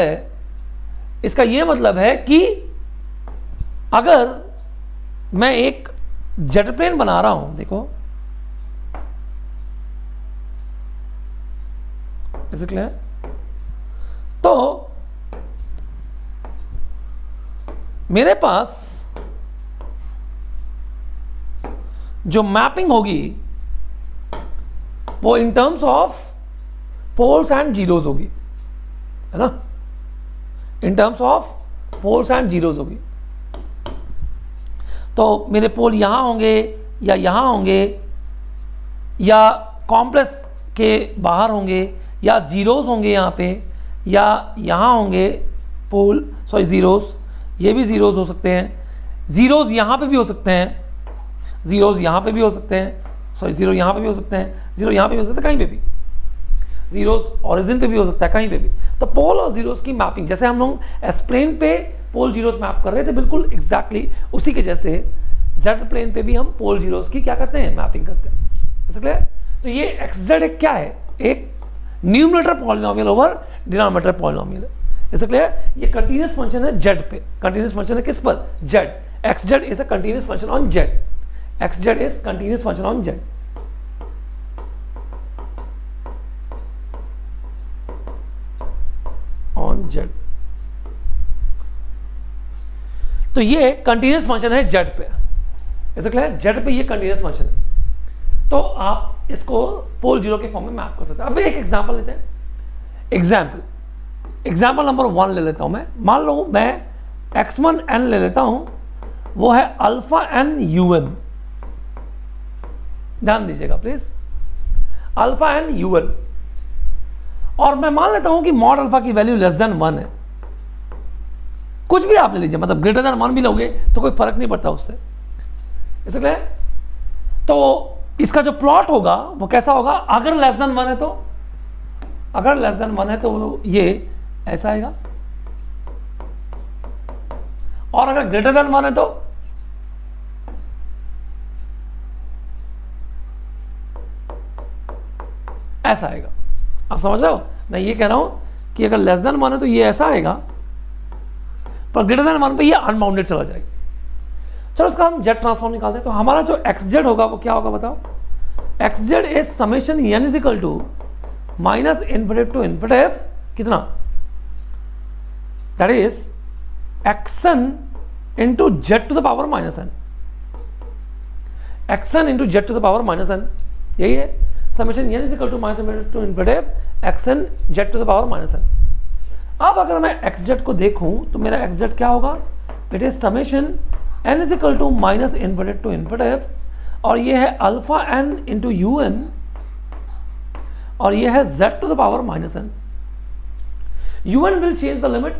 है कि अगर मैं एक जेट प्लेन बना रहा हूं, देखो ऐसे क्लियर, तो मेरे पास जो मैपिंग होगी वो in terms of poles and zeros होगी, है ना, in terms of poles and zeros होगी। तो मेरे पोल यहां होंगे या यहां होंगे या कॉम्प्लेक्स के बाहर होंगे या जीरोस होंगे यहाँ पे या यहाँ होंगे पोल, सॉरी जीरोस, ये भी जीरोस हो सकते हैं, जीरोस यहाँ पे भी हो सकते हैं, जीरोस यहाँ पे भी हो सकते हैं, सॉरी जीरो यहाँ पे भी हो सकते हैं, जीरो यहाँ पे भी हो सकते हैं, कहीं पे भी जीरोस ऑरिजिन पे भी हो सकता है, कहीं पे भी। तो पोल और जीरोस की मैपिंग जैसे हम लोग एस-प्लेन पे पोल जीरोस मैप कर रहे थे, बिल्कुल एग्जैक्टली उसी के जैसे जेड प्लेन पे भी हम पोल जीरोस की क्या करते हैं, मैपिंग करते हैं। ऐसा क्लियर? तो ये एक्स-जेड एक क्या है, एक numerator polynomial over denominator polynomial है। ऐसा क्लियर? ये कंटीन्यूअस फंक्शन है जेड पे, कंटीन्यूअस फंक्शन है किस पर, Z. X-Z is a continuous function on Z, x-Z is continuous function on Z. On Z, तो ये कंटीन्यूअस फंक्शन है जेड पे। ऐसा क्लियर? जेड पे ये कंटीन्यूअस फंक्शन है, तो आप इसको पोल जीरो के फॉर्म में मैप कर सकते हैं। अब एक एग्जांपल लेते हैं, एग्जांपल नंबर 1 ले लेता हूं मैं। मान लो मैं x1n ले लेता हूं, वो है अल्फा एन un, ध्यान दीजिएगा प्लीज, अल्फा एन un, और मैं मान लेता हूं कि मॉड अल्फा की वैल्यू लेस देन 1 है। कुछ भी आप ले लीजिए, मतलब ग्रेटर देन 1 भी लोगे तो कोई फर्क नहीं पड़ता उससे। इसलिए तो इसका जो प्लॉट होगा वो कैसा होगा, अगर लेस देन 1 है तो, अगर लेस देन 1 है तो ये ऐसा आएगा, और अगर ग्रेटर देन 1 है तो ऐसा आएगा। आप समझ रहे हो? मैं ये कह रहा हूं कि अगर लेस देन 1 है तो ये ऐसा आएगा, पर ग्रेटर देन 1 पे ये अनबाउंडेड चला जाएगा। चलो इसका हम जेड ट्रांसफॉर्म निकालते हैं। तो हमारा जो एक्स जेड होगा वो क्या होगा बताओ, X Z is summation N is equal to minus infinity to infinity कितना, that is X N into Z to the power minus N, X N into Z to the power minus N, यही है summation N is equal to minus infinity to infinity X N Z to the power minus N. अब अगर मैं एक्स जेड को देखूं तो मेरा एक्स जेड क्या होगा, it is summation n is equal to minus infinity to infinity, और ये है alpha n into U N, और ये है z to the power minus N. U N will change the limit,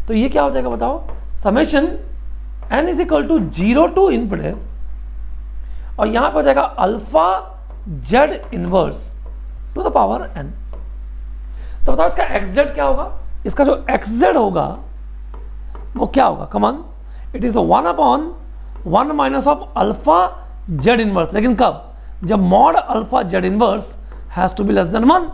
तो ये क्या हो जाएगा बताओ, summation n is equal to 0 to infinity, और यहां पर हो जाएगा alpha z inverse to the power n। तो बताओ इसका एक्स जेड क्या होगा, इसका जो एक्स जेड होगा वो क्या होगा, come on it is 1/1 minus of alpha Z inverse, लेकिन कब, जब mod alpha Z inverse has to be less than 1।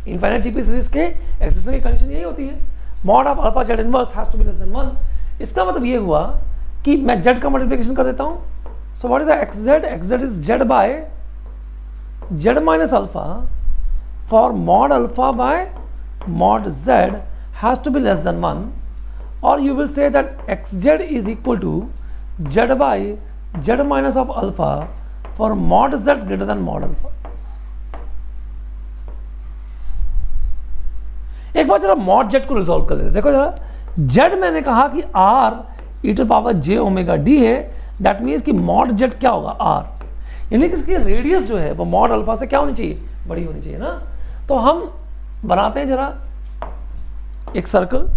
Infinite GP series के एक्सटेंशन की कंडीशन यही होती है, mod of alpha Z inverse has to be less than 1। इसका मतलब ये हुआ कि मैं जेड का मल्टीप्लिकेशन कर देता हूं, so what is the X Z, X Z is Z by Z minus alpha for mod alpha by mod z has to be less than 1, or you will say that xz is equal to z by z minus of alpha for mod z greater than mod alpha। एक बार जरा mod z को रिजॉल्व कर लेते, देखो जरा जेड मैंने कहा कि R E to power J omega D है, दैट मीन्स कि मॉड जेड क्या होगा, आर, यानी कि इसकी रेडियस जो है वो मॉड अल्फा से क्या होनी चाहिए, बड़ी होनी चाहिए ना। तो हम बनाते हैं जरा एक सर्कल,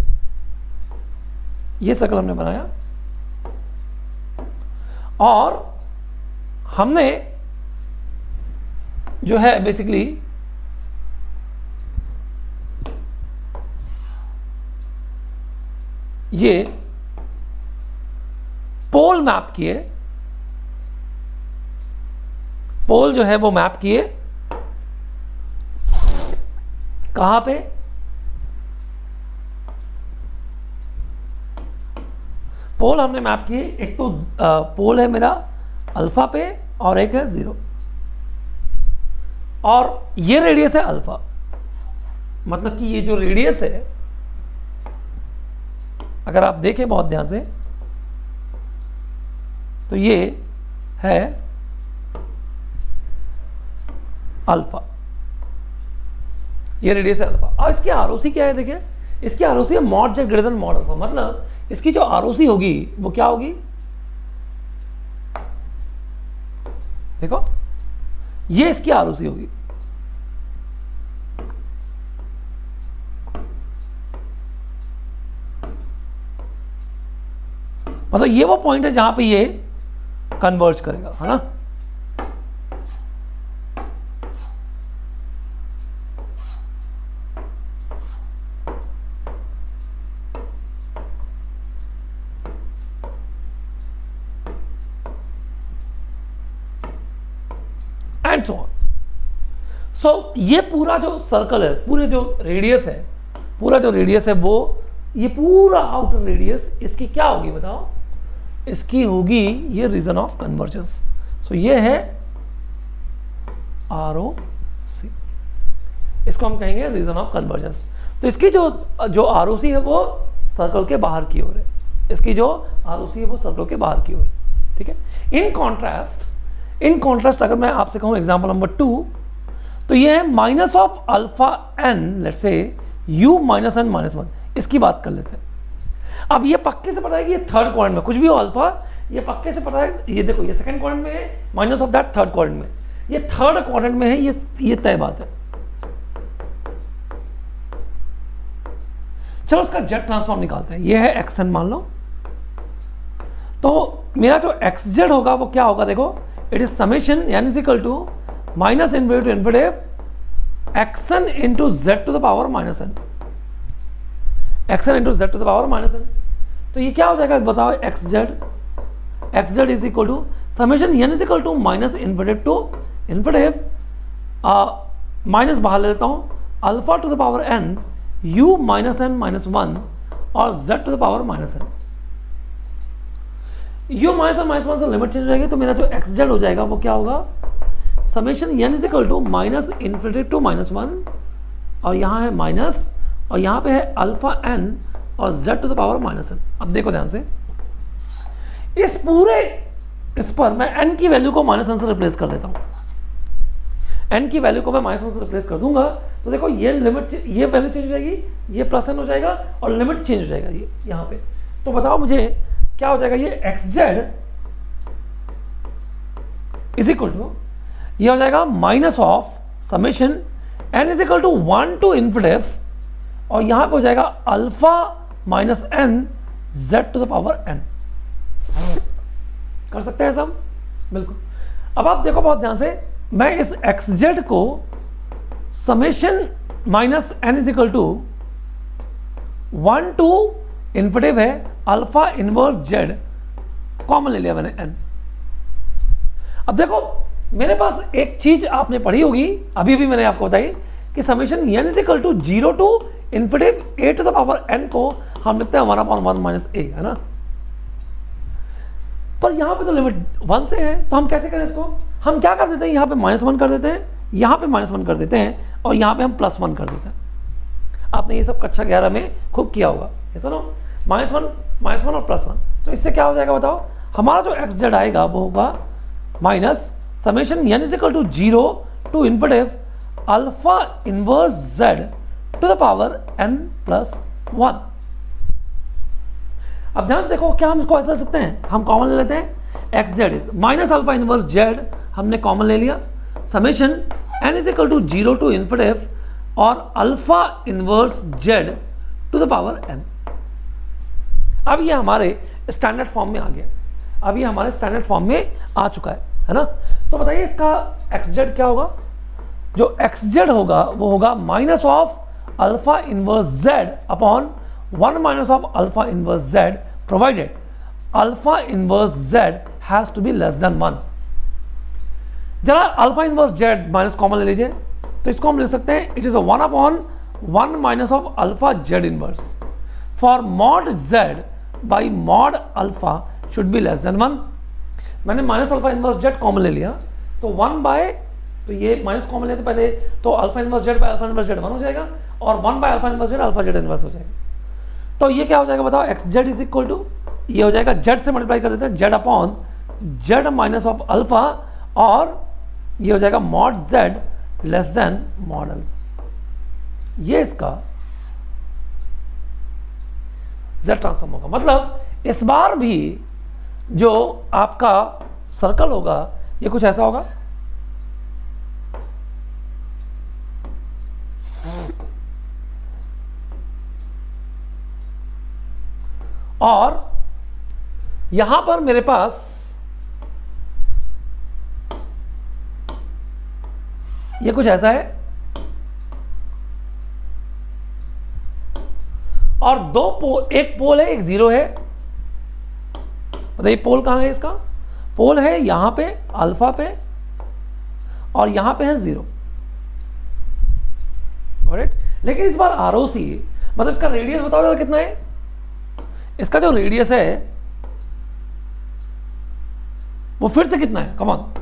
ये सर्कल हमने बनाया और हमने जो है बेसिकली ये पोल मैप किए, पोल जो है वो मैप किए कहां पे, पोल हमने मैप किए, एक तो पोल है मेरा अल्फा पे और एक है 0, और ये रेडियस है अल्फा, मतलब कि ये जो रेडियस है अगर आप देखें बहुत ध्यान से तो ये है अल्फा, ये रेडियस है अल्फा। और इसकी आरओसी क्या है, देखिए इसकी आरओसी है mod Z greater than mod alpha, मतलब इसकी जो आरओसी होगी वो क्या होगी, देखो ये इसकी आरओसी होगी, मतलब ये वो पॉइंट है जहां पे ये कन्वर्ज करेगा, है ना। And so on. सो ये पूरा जो सर्कल है, पूरे जो रेडियस है, पूरा जो रेडियस है वो, ये पूरा आउटर रेडियस इसकी क्या होगी बताओ, इसकी होगी ये रीजन ऑफ कन्वर्जेंस। सो ये है ROC, इसको हम कहेंगे रीजन ऑफ कन्वर्जेंस। तो इसकी जो ROC है वो सर्कल के बाहर की ओर है, इसकी जो ROC है वो सर्कल के बाहर की ओर है, ठीक है। इन कॉन्ट्रास्ट अगर मैं आपसे कहूं एग्जांपल नंबर 2, तो ये है minus of alpha n, let's say u minus n minus 1, इसकी बात कर लेते हैं। अब ये पक्के से पता है कि ये थर्ड क्वाड्रेंट में कुछ भी हो अल्फा, ये पक्के से पता है, ये देखो ये सेकंड क्वाड्रेंट में है, minus of that third quadrant में, ये थर्ड क्वाड्रेंट में है, ये तय बात है। चलो उसका जेड ट्रांसफॉर्म निकालते हैं, ये है xn मान लो, तो मेरा जो xz होगा वो क्या होगा, देखो it is summation n is equal to minus infinity to infinity xn into Z to the power minus n, xn into Z to the power minus n। तो ये क्या हो जाएगा बताओ, xz is equal to summation n is equal to minus infinity to infinity, minus बाहर ले लेता हूँ, alpha to the power n u minus n minus 1 और z to the power minus n। u minus n minus 1 से लिमिट चेंज हो जाएगी, तो मेरा जो xz हो जाएगा वो क्या होगा, summation n is equal to minus infinity to minus 1 और यहाँ है माइनस, और यहाँ पे है अल्फा n और z to the power minus n। अब देखो ध्यान से, इस पर मैं n की वैल्यू को माइनस 1 से रिप्लेस कर देता हूँ, n की वैल्यू को मैं माइनस 1 से रिप्लेस कर दूंगा, तो देखो ये लिमिट, ये वैल्यू चेंज हो जाएगी, ये प्लस n हो जाएगा और लिमिट चेंज हो जाएगा ये यहाँ पे। तो बताओ मुझे क्या हो जाएगा, ये xz इज इक्वल टू, ये हो जाएगा minus of summation n is equal to 1 to infinity, और यहां पे हो जाएगा alpha minus n z to the power n। कर सकते हैं सब, बिल्कुल। अब आप देखो बहुत ध्यान से, मैं इस xz को summation minus n is equal to 1 to infinity है अल्फा इनवर्स z कॉमन ले लिया मैंने n। अब देखो मेरे पास एक चीज आपने पढ़ी होगी, अभी भी मैंने आपको बताई कि summation n is equal to 0 to infinity a to the power n को हम लिखते हैं 1/1 माइनस a, है ना। पर यहाँ पे तो लिमिट 1 से है, तो हम कैसे करें इसको, हम क्या कर देते हैं, यहाँ पे -1 कर देते हैं, यहाँ पे -1 कर देते हैं, और यहाँ पे हम +1 कर देते हैं। आपने ये सब कक्षा 11 में खूब किया होगा, ऐसा ना, -1 और +1। तो इससे क्या हो जाएगा बताओ, हमारा जो xz आएगा वो होगा minus summation n is equal to 0 to infinity alpha inverse z to the power n plus 1। अब ध्यान से देखो, क्या हम इसको ऐसा ले सकते हैं, हम कॉमन ले लेते हैं X Z is minus alpha inverse Z, हमने कॉमन ले लिया, summation N is equal to 0 to infinity और alpha inverse Z to the power N. अब ये हमारे स्टैंडर्ड फॉर्म में आ गया, अब ये हमारे स्टैंडर्ड फॉर्म में आ चुका है ना। तो बताइए इसका एक्स जेड क्या होगा, जो एक्स जेड होगा वो होगा minus of alpha inverse Z upon 1 minus of alpha inverse Z provided alpha inverse Z has to be less than 1। जरा alpha inverse Z minus common ले लीजिए, तो इसको हम ले सकते हैं it is 1 upon 1 minus of alpha Z inverse for mod Z by mod alpha should be less than 1। मैंने minus alpha inverse Z common ले लिया, तो 1 बाय, तो ये माइनस कॉमन लेते पहले, तो alpha inverse Z by alpha inverse Z 1 हो जाएगा और 1 by alpha inverse Z alpha Z inverse हो जाएगा। तो ये क्या हो जाएगा बताओ, X Z is equal to, ये हो जाएगा जेड से मल्टीप्लाई कर देते हैं Z upon Z minus of alpha, और ये हो जाएगा mod Z less than mod alpha. ये इसका जेड ट्रांसफॉर्म होगा। मतलब इस बार भी जो आपका सर्कल होगा ये कुछ ऐसा होगा, और यहां पर मेरे पास ये कुछ ऐसा है, और दो पोल, एक पोल है एक जीरो है। बताइए पोल कहां है इसका, पोल है यहां पे अल्फा पे और यहां पे है जीरो, ऑलराइट। लेकिन इस बार आरओसी मतलब इसका रेडियस बताओ जरा कितना है, इसका जो रेडियस है वो फिर से कितना है, कम ऑन,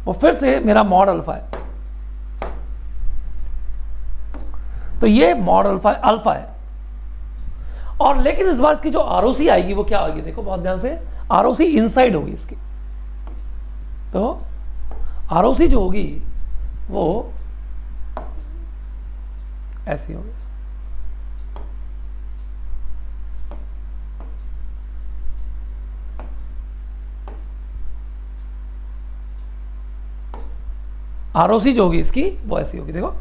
वो फिर से मेरा मॉड अल्फा है। तो ये मॉड अल्फा है, और लेकिन इस बार इसकी जो आरओसी आएगी वो क्या आएगी, देखो बहुत ध्यान से, आरओसी इनसाइड होगी इसकी। तो आरओसी जो होगी वो ऐसी होगी, आरओसी जो होगी इसकी वो ऐसी होगी, देखो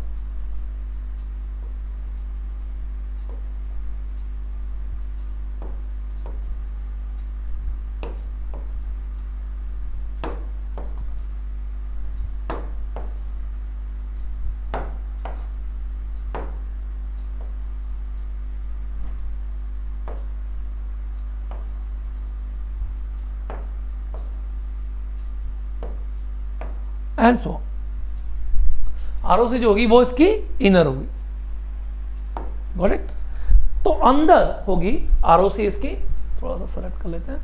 एंड सो आरओसी जो होगी वो इसकी इनर होगी, गॉट इट। तो अंदर होगी आरओसी इसकी, थोड़ा सा सेलेक्ट कर लेते हैं,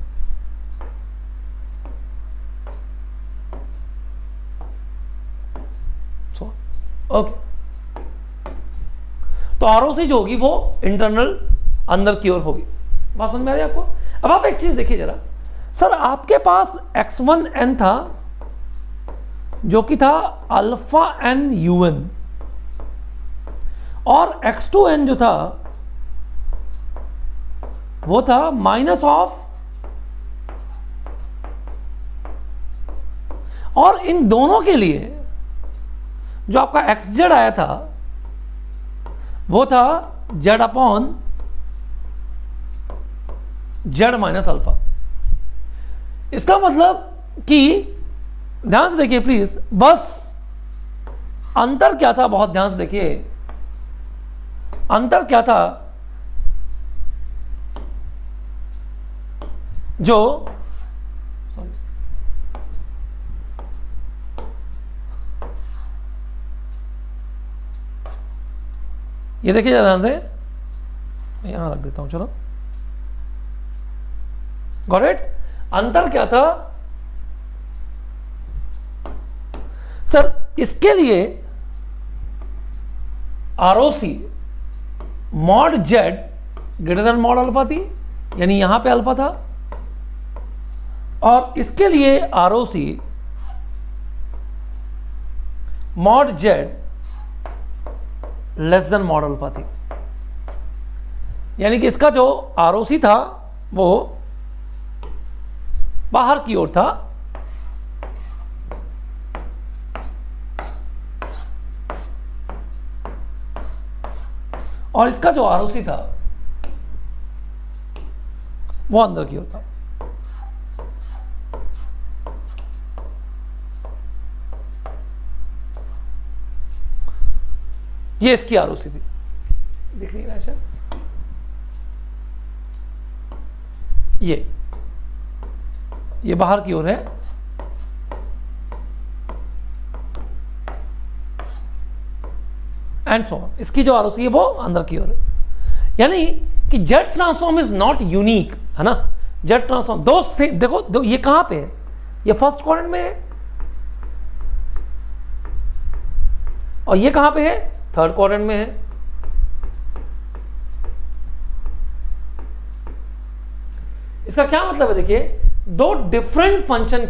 सो ओके। तो आरओसी जो होगी वो इंटरनल अंदर की ओर होगी। बात समझ में आ रही है आपको। अब आप एक चीज देखिए जरा, सर आपके पास x1n था जो कि था अल्फा एन यूएन, और x2n जो था वो था माइनस ऑफ, और इन दोनों के लिए जो आपका xz आया था वो था z upon z minus alpha. इसका मतलब कि ध्यान से देखिए प्लीज, बस अंतर क्या था, बहुत ध्यान से देखिए, अंतर क्या था, जो ये देखिए ध्यान से, यहां रख देता हूं, चलो गॉट इट। अंतर क्या था सर, इसके लिए ROC mod Z greater than mod alpha थी, यानी यहां पे अल्फा था, और इसके लिए ROC mod Z less than mod alpha थी। यानी कि इसका जो आरओसी था वो बाहर की ओर था, और इसका जो आरओसी था वो अंदर की ओर था। ये इसकी आरओसी थी, दिख रही है शायद, ये बाहर की ओर है, एंड सो ऑन। इसकी जो आरओसी है वो अंदर की ओर है। यानी कि jet transform is not unique, है ना। जेट ट्रांसफॉर्म दो से देखो ये कहां पे है, ये फर्स्ट क्वाड्रेंट में है, और ये कहां पे है, थर्ड क्वाड्रेंट में है। इसका क्या मतलब है, देखिए दो डिफरेंट फंक्शन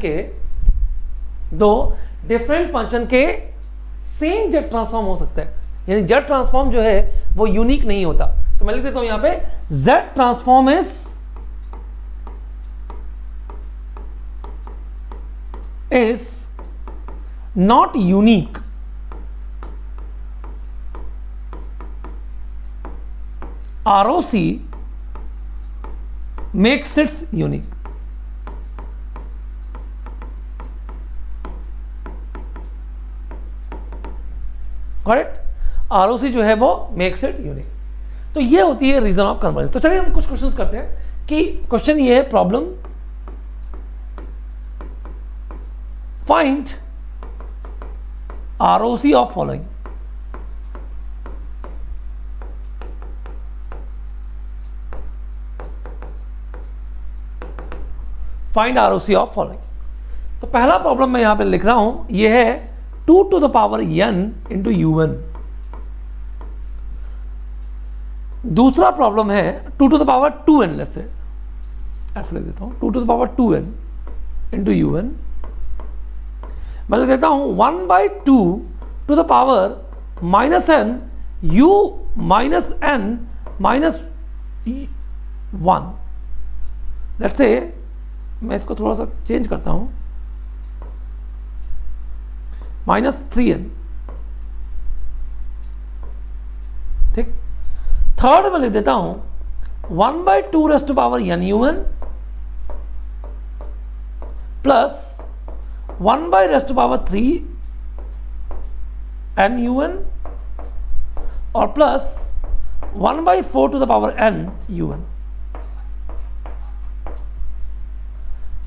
के सेम जेट ट्रांसफॉर्म हो सकता है। यानी जेट ट्रांसफॉर्म जो है वो यूनिक नहीं होता। तो मैं लिख देता हूं यहां पे jet transform is not unique ROC makes it unique. Correct, ROC जो है वो मेक्स इट यूनिक। तो ये होती है रीजन ऑफ कन्वर्जेंस। तो चलिए हम कुछ क्वेश्चंस करते हैं कि क्वेश्चन ये है, problem find ROC of following. Find ROC of following. तो पहला प्रॉब्लम मैं यहां पे लिख रहा हूं, ये है 2 to the power n into u1। दूसरा प्रॉब्लम है 2 to the power 2n, let's say ऐसे लिख देता हूं, 2 to the power 2n into u1। मैं लिख देता हूं 1/2 to the power -n u minus n minus 1। Let's say मैं इसको थोड़ा सा चेंज करता हूं, -3n। ठीक, थर्ड में लिख देता हूं 1/2 raised to power n u1 plus 1 raised to power 3 n u1 और plus 1/4 to the power n u1।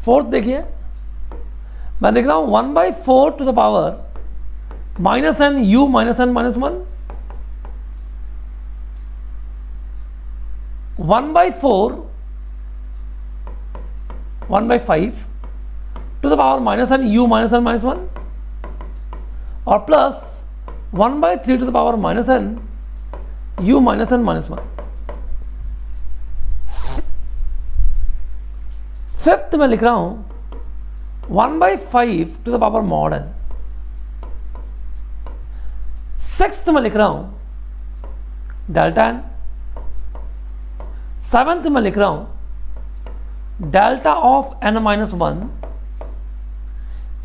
Fourth देखिए, मैं देख रहा हूं 1/4 to the power -n u minus n minus 1, 1/4 1/5 to the power -n u minus n minus 1 और plus 1/3 to the power -n u minus n minus 1। Fifth में लिख रहा हूं 1/5 to the power mod n। Sixth में लिख रहा हूं डेल्टा n। सेवेंथ में लिख रहा हूं delta of n minus 1।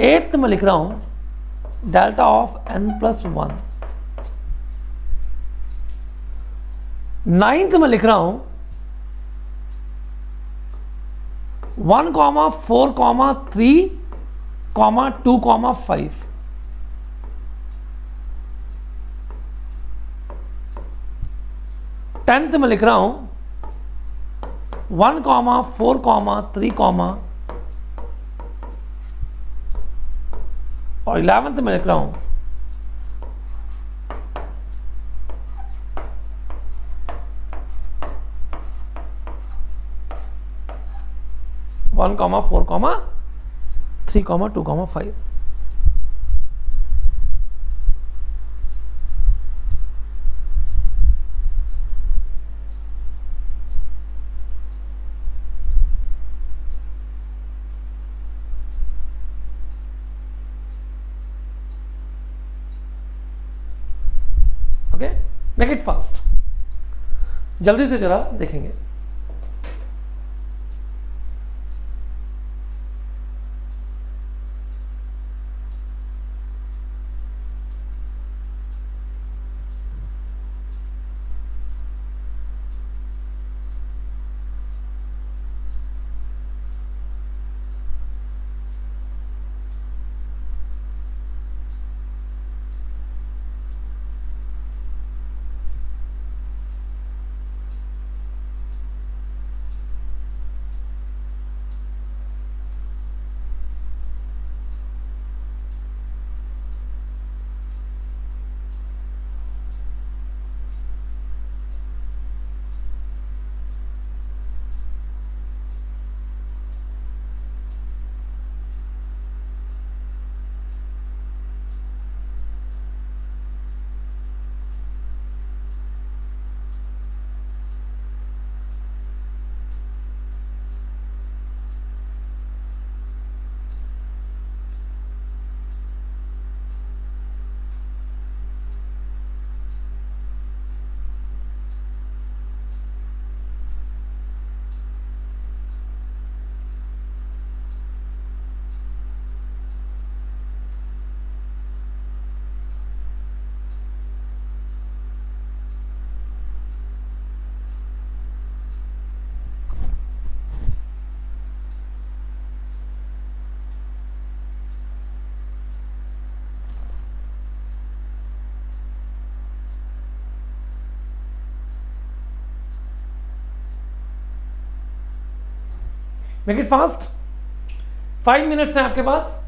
Eighth में लिख रहा हूं delta of n plus 1। Ninth में लिख रहा हूं 1, 4, 3, 2, 5। टेंथ में लिख रहा हूं 1, 4, 3, और 11th में लिख रहा हूं 1, 4, 3, 2, 5। ओके, मेक इट फास्ट, जल्दी से जरा देखेंगे। Make it fast. 5 मिनट्स हैं आपके पास।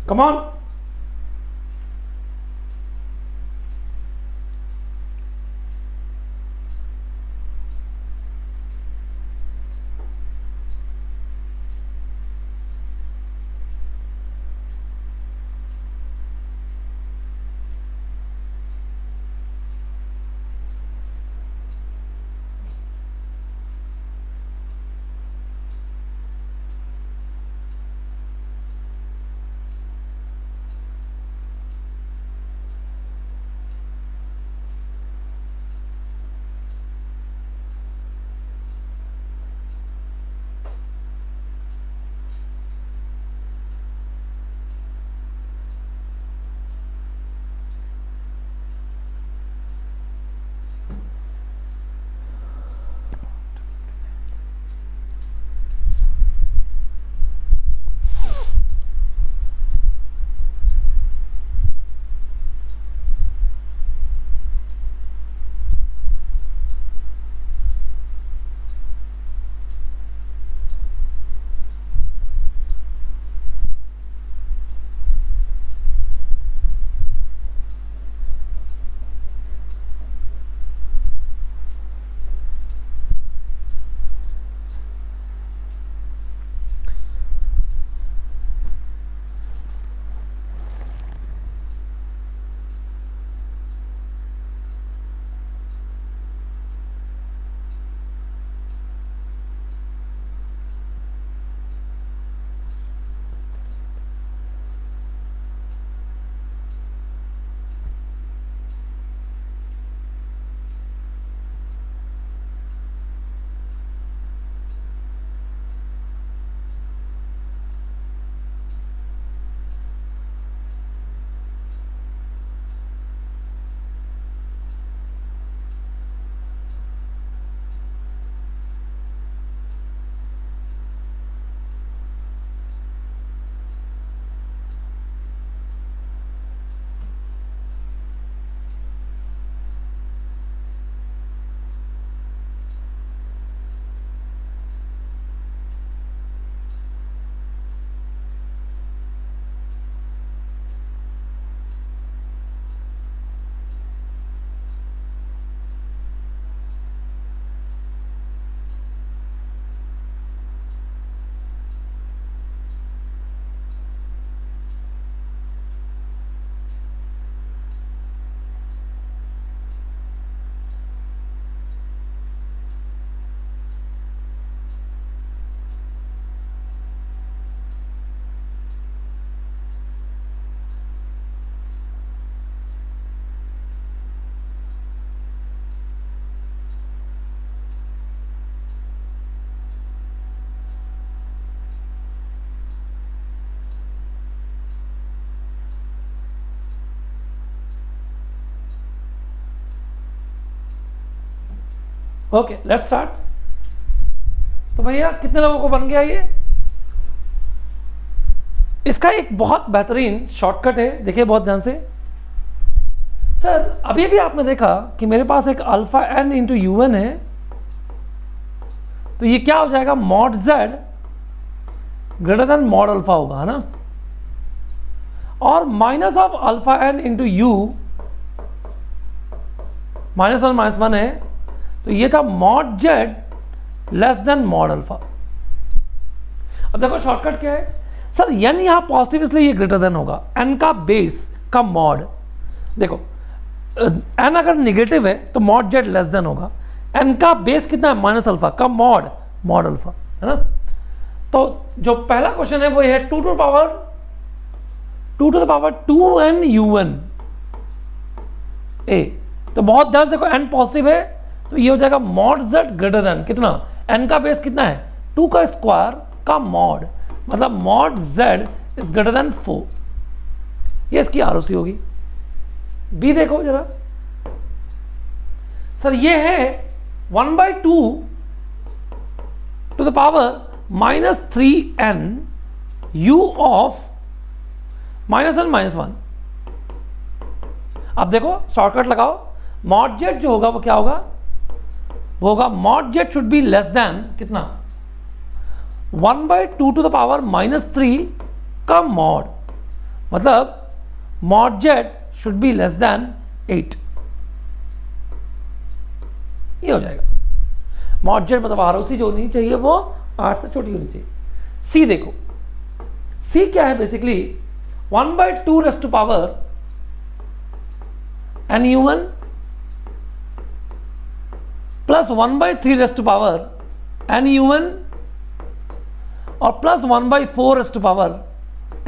Come on. Okay let's start. तो भैया कितने लोगों को बन गया ये? इसका एक बहुत बेहतरीन शॉर्टकट है, देखिए बहुत ध्यान से। सर अभी भी आपने देखा कि मेरे पास एक alpha N into U N है, तो ये क्या हो जाएगा, mod Z greater than mod alpha होगा, है ना। और minus of alpha N into U -1 है, तो ये था mod Z less than mod alpha. अब देखो शॉर्टकट क्या है सर, एन यहां पॉजिटिव इसलिए ये ग्रेटर देन होगा, एन का बेस का मॉड। देखो एन अगर निगेटिव है तो मॉड जेड लेस देन होगा, एन का बेस कितना है माइनस अल्फा का मॉड अल्फा, है ना। तो जो पहला क्वेश्चन है वो ये है 2 to the power 2n un a। तो बहुत ध्यान देखो, n पॉजिटिव है तो ये हो जाएगा मॉड z ग्रेटर देन कितना, n का बेस कितना है 2 का स्क्वायर का मॉड, मतलब mod z is greater than 4। ये इसकी आरओसी होगी। बी देखो जरा सर, ये है 1/2 to the power -3n u of -1। अब देखो शॉर्टकट लगाओ, मॉड जेड जो होगा वो क्या होगा, वो होगा mod Z should be less then कितना 1/2 टू द पावर -3 का मॉड, मतलब mod Z should be less then 8। ये हो जाएगा मॉड जेड, मतलब आरओसी जो होनी चाहिए वो 8 से छोटी होनी चाहिए। सी देखो, सी क्या है basically 1/2 raise to power n u1 plus 1/3 raise to power n u1 और plus 1/4 raise to power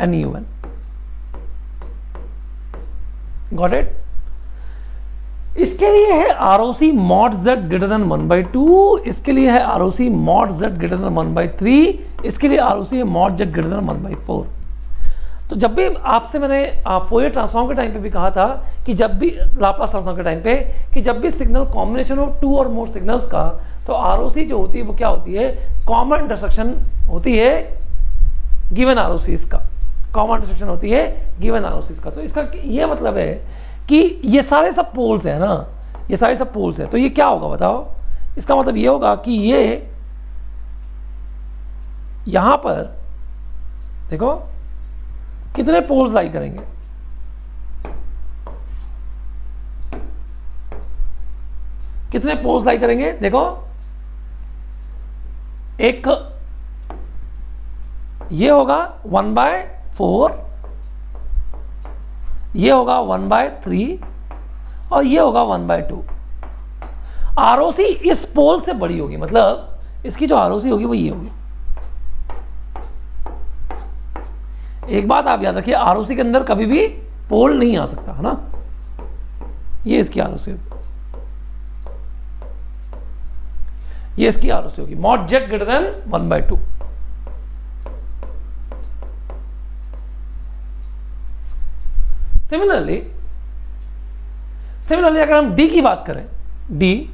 n u1। Got it. इसके लिए है ROC mod z greater than 1/2, इसके लिए है ROC mod z greater than 1/3, इसके लिए आरओसी है मॉड z ग्रेटर देन 1/4। तो जब भी आपसे मैंने फोरियर ट्रांसफॉर्म के टाइम पे भी कहा था कि जब भी लाप्लास ट्रांसफॉर्म के टाइम पे कि जब भी सिग्नल कॉम्बिनेशन हो 2 और मोर सिग्नल्स का, तो आरओसी जो होती है वो क्या होती है, कॉमन इंटरसेक्शन होती है गिवन आरओसीज का, कॉमन इंटरसेक्शन होती है गिवन आरओसीज का। तो इसका ये मतलब है कि ये सारे सब पोल्स हैं ना, ये सारे सब पोल्स हैं, तो ये क्या होगा बताओ, इसका मतलब ये होगा कि ये यहां पर देखो कितने पोल्स लाई करेंगे, कितने पोल्स लाई करेंगे, देखो एक ये होगा 1/4, ये होगा 1/3 और ये होगा 1/2। आरओसी इस पोल से बड़ी होगी, मतलब इसकी जो आरओसी होगी वो ये होगी। एक बात आप याद रखिए, आरओसी के अंदर कभी भी पोल नहीं आ सकता, है ना। ये इसकी आरओसी होगी, ये इसकी आरओसी होगी mod Z greater than 1/2। Similarly अगर हम डी की बात करें, डी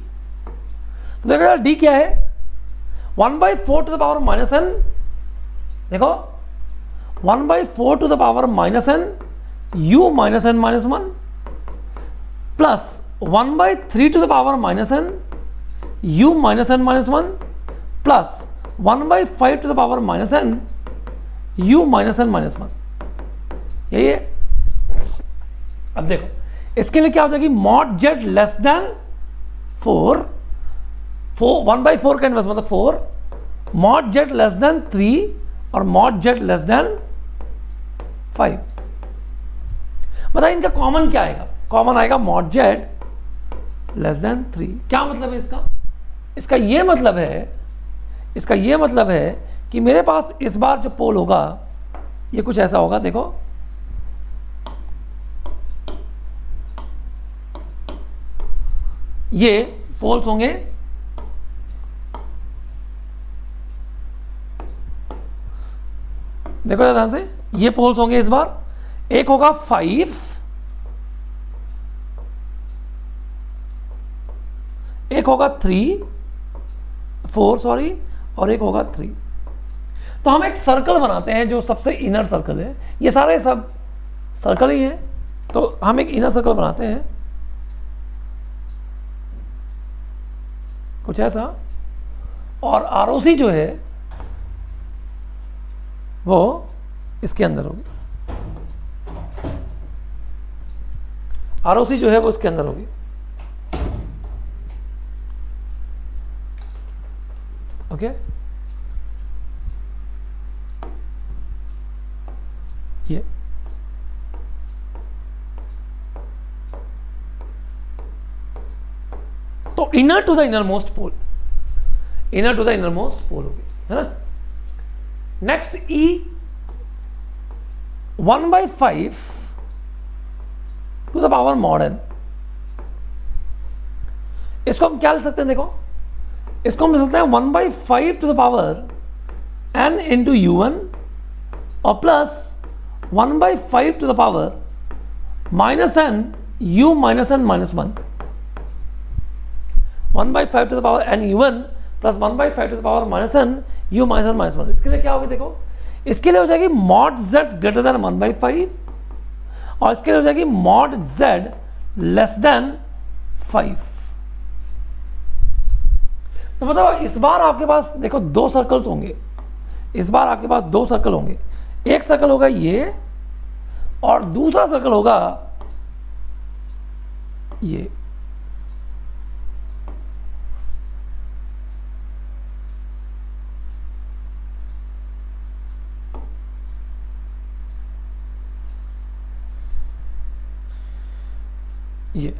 तो देखो डी क्या है 1/4 टू द पावर -n, देखो 1/4 to the power -n u -n-1 plus 1/3 to the power -n u -n-1 plus 1/5 to the power -n u -n-1। यही है। अब देखो इसके लिए क्या हो जाएगी, मॉड जेड लेस देन 4, 1/4 का इनवर्स मतलब 4, मॉड जेड लेस देन 3 और मॉड जेड लेस देन 5। बताइए इनका कॉमन क्या आएगा, कॉमन आएगा मॉड जेड लेस देन 3। क्या मतलब है इसका, इसका ये मतलब है कि मेरे पास इस बार जो पोल होगा ये कुछ ऐसा होगा, देखो ये पोल्स होंगे देखो ध्यान से, ये पोल्स होंगे इस बार, एक होगा 5, एक होगा 3 4 सॉरी, और एक होगा 3। तो हम एक सर्कल बनाते हैं जो सबसे इनर सर्कल है, ये सारे सब सर्कल ही हैं, तो हम एक इनर सर्कल बनाते हैं कुछ ऐसा, और आरओसी जो है वो इसके अंदर होगी, आरओसी जो है वो इसके अंदर होगी। ओके, ये तो inner to the inner most pole, inner to the inner most pole होगी, है ना। Next E 1/5 to the power mod n, इसको हम क्या लिख सकते हैं, देखो इसको हम लिख सकते हैं 1/5 to the power n into u1 और plus 1/5 to the power -n u -n-1, 1/5 to the power n u1 plus 1/5 to the power -n u -n-1। इसके लिए क्या होगी, देखो इसके लिए हो जाएगी mod z ग्रेटर देन 1/5 और इसके लिए हो जाएगी mod z लेस देन 5। तो मतलब इस बार आपके पास देखो 2 सर्कल्स होंगे, इस बार आपके पास 2 सर्कल होंगे, एक सर्कल होगा ये और दूसरा सर्कल होगा ये। ये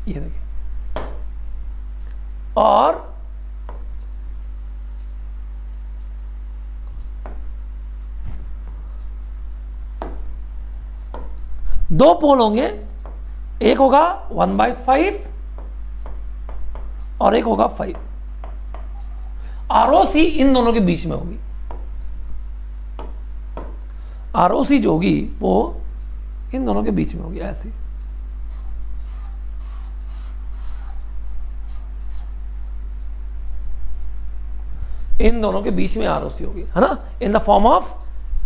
देखिए, और दो पोल होंगे, एक होगा 1/5 और एक होगा 5। आरओसी इन दोनों के बीच में होगी, आरओसी जो होगी वो इन दोनों के बीच में होगी, ऐसे। इन दोनों के बीच में आरओसी होगी, है ना, in the form of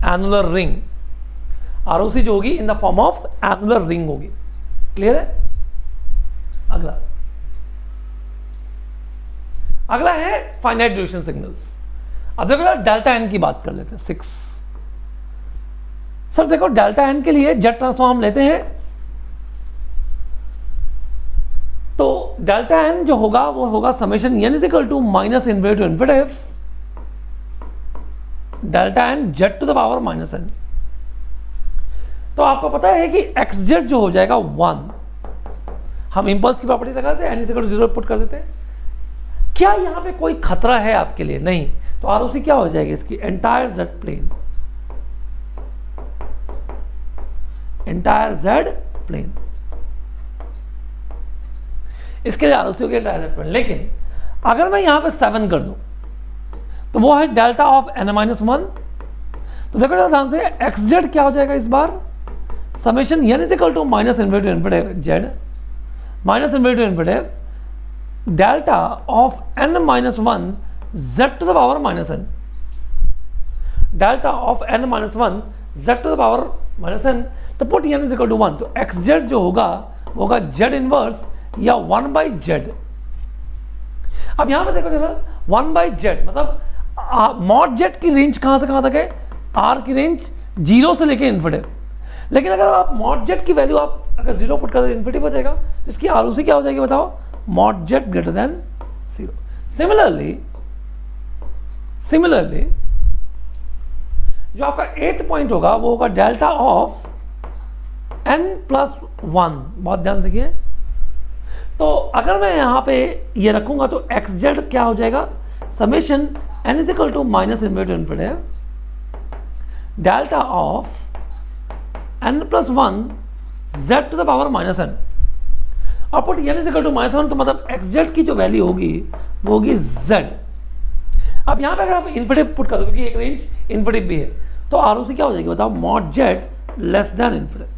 annular ring. ROC जो होगी in the form of annular ring होगी। क्लियर है? अगला अगला है फाइनाइट ड्यूरेशन सिग्नल्स। अब देखो डेल्टा एन की बात कर लेते हैं। 6 सर देखो डेल्टा एन के लिए जेट ट्रांसफॉर्म लेते हैं, तो डेल्टा एन जो होगा वो होगा summation N is equal to minus infinity to infinity delta N Z to the power minus N. तो आपको पता है कि एक्स जेट जो हो जाएगा 1, हम इंपल्स की प्रॉपर्टी लगा देते हैं, N is equal to 0 put कर देते हैं। क्या यहां पे कोई खतरा है आपके लिए? नहीं। तो आरओसी क्या हो जाएगी इसकी? Entire Z plane, entire Z plane. इसके लिए आरओसी हो गया एंटायर जेड प्लेन। लेकिन अगर मैं यहां पे 7 कर दूं तो वो है डेल्टा ऑफ n-1। तो देखो ध्यान से एक्स जेड क्या हो जाएगा इस बार? Summation n is equal to minus infinity to infinity Z minus infinity to infinity delta of n-1 z to the power minus n, delta of n-1 z to the power minus n। तो put n is equal to 1, तो एक्स जेड जो होगा वो होगा z इनवर्स या 1/z। अब यहां पे देखो जरा 1/z मतलब मॉड जेड की रेंज कहां से कहां तक है? आर की रेंज 0 से लेके इन्फिनिटी। लेकिन अगर आप मॉड जेड की वैल्यू आप अगर 0 पुट कर इन्फिनिटी हो जाएगा, तो इसकी आरओसी क्या हो जाएगी बताओ? Mod Z greater than 0। Similarly जो आपका 8th पॉइंट होगा वो होगा डेल्टा ऑफ n+1। बहुत ध्यान से देखिए। तो अगर मैं यहां पे ये रखूंगा तो एक्स जेड क्या हो जाएगा? Summation n is equal to minus infinity to infinity delta of n+1 z to the power minus n। और put n is equal to -1, तो मतलब एक्स जेड की जो वैल्यू होगी वो होगी z। अब यहां पे अगर आप इन्फिनिटी पुट कर दो, क्योंकि एक रेंज इन्फिनिटी भी है, तो आरओसी क्या हो जाएगी बताओ? Mod Z less than infinity.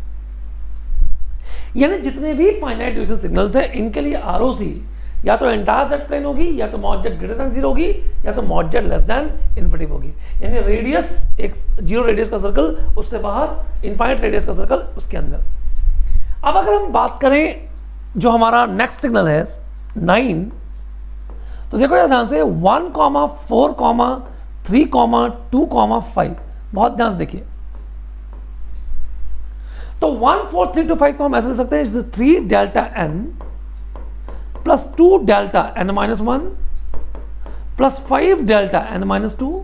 यानी जितने भी फाइनाइट ड्यूरेशन सिग्नल्स हैं इनके लिए आरओसी या तो एंटायर जेड प्लेन होगी, या तो मॉड जेड ग्रेटर देन 0 होगी, या तो mod Z less than infinity होगी। यानी रेडियस एक 0 रेडियस का सर्कल, उससे बाहर इनफाइनाइट रेडियस का सर्कल, उसके अंदर। अब अगर हम बात करें जो हमारा नेक्स्ट सिग्नल है 9, तो देखो यार ध्यान से 1, 4, 3, 2, 5, बहुत ध्यान से देखिए। तो 1, 4, 3, 2, 5 को हम ऐसे लिख सकते हैं 3 delta n plus 2 delta n minus 1 plus 5 delta n minus 2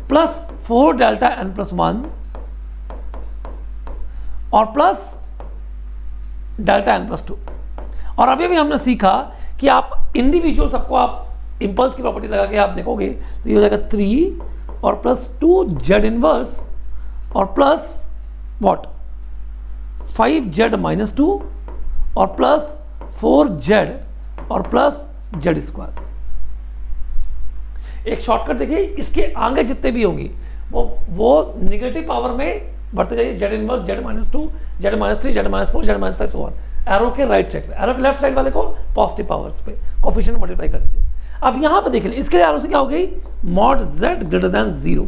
plus 4 delta n plus 1 और प्लस डेल्टा n प्लस 2। और अभी भी हमने सीखा कि आप इंडिविजुअल सबको आप इंपल्स की प्रॉपर्टी लगा के आप देखोगे तो ये हो जाएगा 3 और प्लस 2 जेड इनवर्स और प्लस व्हाट 5 जेड माइनस 2 और प्लस 4 जेड और प्लस जेड स्क्वायर। एक शॉर्टकट देखिए, इसके आगे जितने भी होंगे वो निगेटिव पावर में बढ़ते जाइए, Z inverse, Z minus 2, Z minus 3, Z minus 4, Z minus 5 और एरो के राइट साइड पे, एरो के लेफ्ट साइड वाले को पॉजिटिव पावर्स पे कोफिशिएंट मल्टीप्लाई कर दीजिए। अब यहां पे देखिए इसके लिए आरओसी क्या हो गई, मॉड जेड ग्रेटर देन 0।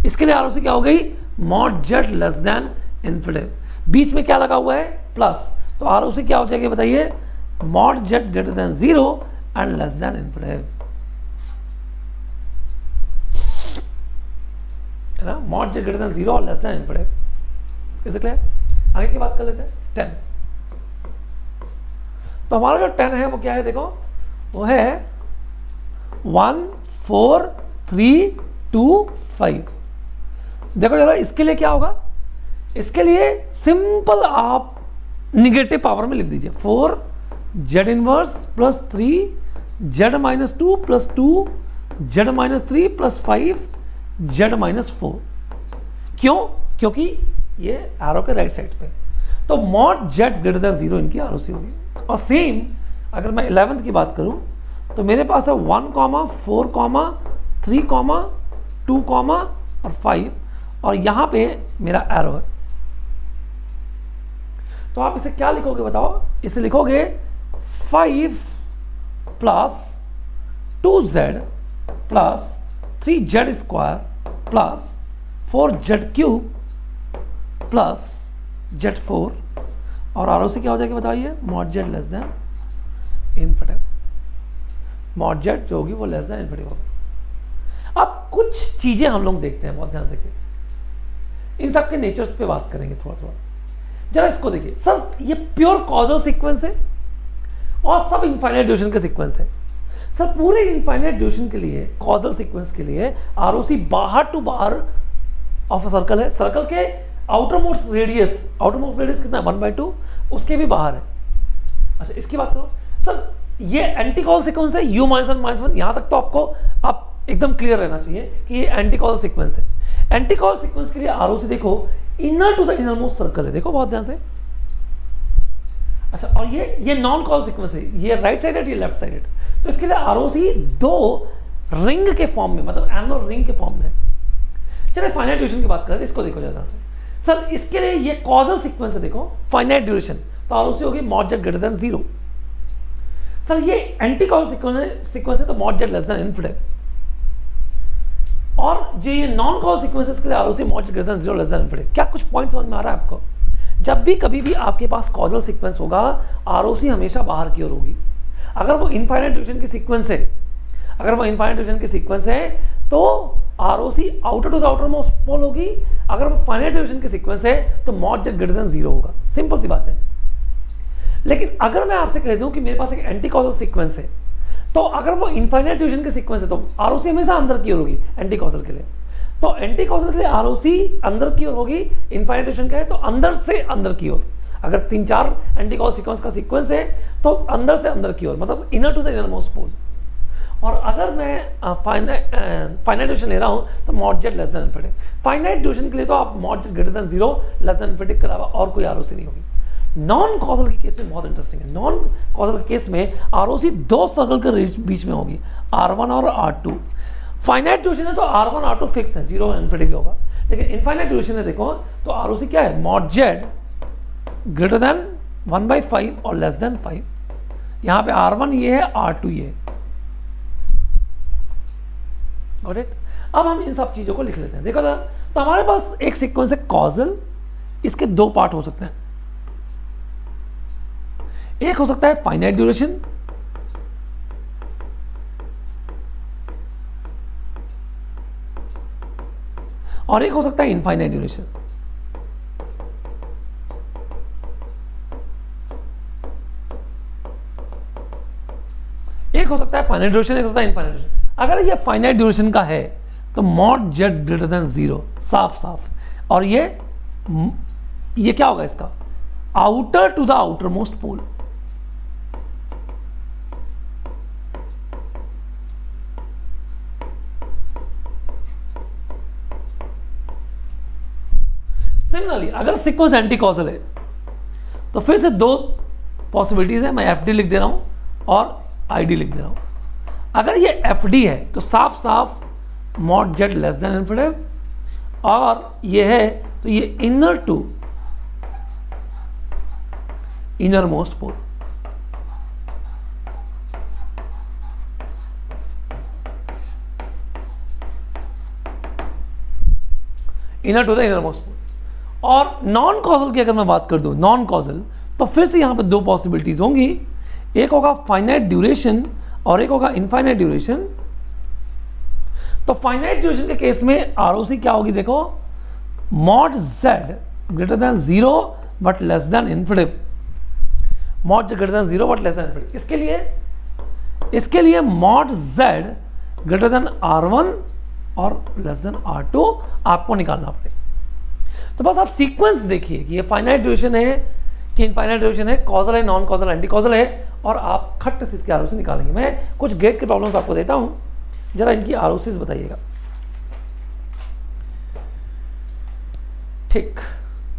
इसके लिए आरओसी क्या हो गई, mod Z less than infinity. बीच में क्या लगा हुआ है, प्लस। तो आरओसी क्या हो जाएगी बताइए, mod Z greater than 0 and less than infinity, है ना। मॉड जेड ग्रेटर देन 0 और लेस देन इन्फिनिटी। कैसे क्लियर? आगे की बात कर लेते हैं 10। तो हमारा जो 10 है वो क्या है, देखो वो है 1, 4, 3, 2, 5। देखो जरा इसके लिए क्या होगा, इसके लिए सिंपल आप निगेटिव पावर में लिख दीजिए 4 Z inverse plus 3 Z minus 2 plus 2 Z minus 3 plus 5 Z minus 4। क्यों? क्योंकि ये एरो के राइट साइड पे। तो मॉड जेड ग्रेटर देन 0 इनकी आरओसी होगी। और सेम अगर मैं 11th की बात करूं तो मेरे पास है 1, 4, 3, 2 और 5 और यहां पे मेरा एरो है। तो आप इसे क्या लिखोगे बताओ, इसे लिखोगे 5 plus 2z plus 3z square plus 4z cube plus z4 और आरओसी क्या हो जाएगी बताइए, mod Z less than infinity. Mod Z जो होगी वो लेस देन इन्फिनिटी होगी। अब कुछ चीजें हम लोग देखते हैं, बहुत ध्यान देखिए, इन सब के नेचर्स पे बात करेंगे थोड़ा थोड़ा। जरा इसको देखिए, सर ये प्योर कॉजल सीक्वेंस है और सब इनफाइनाइट ड्यूरेशन के सीक्वेंस है। सर पूरे इनफाइनाइट ड्यूरेशन के लिए, कॉजल सीक्वेंस के लिए आरओसी बाहर टू बाहर ऑफ अ सर्कल है। सर्कल के आउटर मोस्ट रेडियस कितना है 1/2, उसके भी बाहर है। अच्छा इसकी बात करो सर, ये एंटी कॉजल सीक्वेंस है u -1 -1, यहां तक तो आपको आप एकदम क्लियर रहना चाहिए कि ये एंटी कॉजल सीक्वेंस है। एंटी कॉजल सीक्वेंस के लिए आरओसी देखो inner to the inner most circle है, देखो बहुत ध्यान से। अच्छा और ये नॉन कॉजल सीक्वेंस है, ये राइट साइडेड, ये लेफ्ट साइडेड। तो इसके लिए आरओसी 2 रिंग के फॉर्म में, मतलब एनो रिंग के फॉर्म में। चलिए फाइनाइट ड्यूरेशन की बात करें, इसको देखो जरा से। सर इसके लिए ये कॉजल सीक्वेंस है, देखो फाइनाइट ड्यूरेशन, तो आरओसी होगी mod Z greater than 0। Sir ये एंटी कॉजल सीक्वेंस है तो mod Z less than infinity. और जो ये नॉन कॉजल सीक्वेंस है इसके लिए ROC mod Z greater than 0 less than infinity. क्या कुछ पॉइंट समझ में आ रहा है आपको? जब भी कभी भी आपके पास कॉजल सीक्वेंस होगा आरओसी हमेशा बाहर की ओर होगी। अगर वो इनफाइनाइट ड्यूरेशन की सीक्वेंस है, तो ROC outer to the outer most pole होगी। अगर वो फाइनाइट ड्यूरेशन की सीक्वेंस है तो मॉड जेड ग्रेटर देन 0 होगा। सिंपल सी बात है। लेकिन अगर मैं आपसे कह दूं कि मेरे पास एक एंटी कॉजल सीक्वेंस है, तो अगर वो इनफाइनाइट ड्यूरेशन की सीक्वेंस है तो आरओसी हमेशा अंदर की ओर होगी एंटी कॉजल के लिए। तो एंटी कॉजल के लिए आरओसी अंदर की ओर होगी, इनफाइनाइट ड्यूरेशन का है तो अंदर से अंदर की ओर। अगर 3-4 एंटी कॉजल सीक्वेंस का सीक्वेंस है तो अंदर से अंदर की ओर, मतलब inner to the inner most pole. और अगर मैं फाइनाइट ड्यूरेशन ले रहा हूं तो mod Z less than infinity. Finite duration के लिए तो आप mod Z greater than 0 less than infinity के अलावा और कोई आरओसी नहीं होगी। नॉन कॉजल के केस में बहुत इंटरेस्टिंग है। नॉन कॉजल के केस में आरओसी 2 सर्कल के बीच में होगी, R1 और R2। फाइनाइट ड्यूरेशन है तो R1 R2 फिक्स है, 0 इन्फिनिटी भी होगा। लेकिन इनफाइनाइट ड्यूरेशन है देखो तो आरओसी क्या है, मॉड जेड ग्रेटर देन 1/5 और लेस देन 5। यहां पे R1 ये है, R2 ये है। Got it? अब हम इन सब चीजों को लिख लेते हैं। देखो तो हमारे पास एक सीक्वेंस है कॉजल, इसके दो पार्ट हो सकते हैं। एक हो सकता है फाइनाइट ड्यूरेशन, और एक हो सकता है इनफाइनाइट ड्यूरेशन। एक हो सकता है फाइनाइट ड्यूरेशन, एक हो सकता है इनफाइनाइट ड्यूरेशन। अगर ये फाइनाइट ड्यूरेशन का है तो मॉड जेड ग्रेटर देन 0, साफ साफ। और ये क्या होगा इसका? Outer to the outer most pole. Similarly अगर सीक्वेंस एंटी कॉजल है तो फिर से दो पॉसिबिलिटीज है। मैं एफ डी लिख दे रहा हूं और आई डी लिख दे रहा हूं। अगर ये एफ डी है तो साफ साफ mod Z less than infinitive, और ये है तो ये inner to innermost pole. Inner to the inner most pole. और नॉन कॉजल की अगर मैं बात कर दूं, नॉन कॉजल, तो फिर से यहां पे दो पॉसिबिलिटीज होंगी। एक होगा फाइनाइट ड्यूरेशन और एक होगा इनफाइनाइट ड्यूरेशन। तो फाइनाइट ड्यूरेशन के केस में आरओसी क्या होगी? देखो, mod Z greater than 0 but less than infinitive. Mod Z greater than 0 but less than infinitive. इसके लिए mod Z greater then R1 और लेस देन R2 आपको निकालना पड़ेगा। तो बस आप सीक्वेंस देखिए कि ये फाइनाइट ड्यूरेशन है कि इनफाइनाइट ड्यूरेशन है, कॉजल है, नॉन कॉजल, एंटी कॉजल है, और आप खट्ट से इसके आरओसी निकालेंगे। मैं कुछ गेट के प्रॉब्लम्स आपको देता हूं, जरा इनकी आरओसीज बताइएगा। ठीक,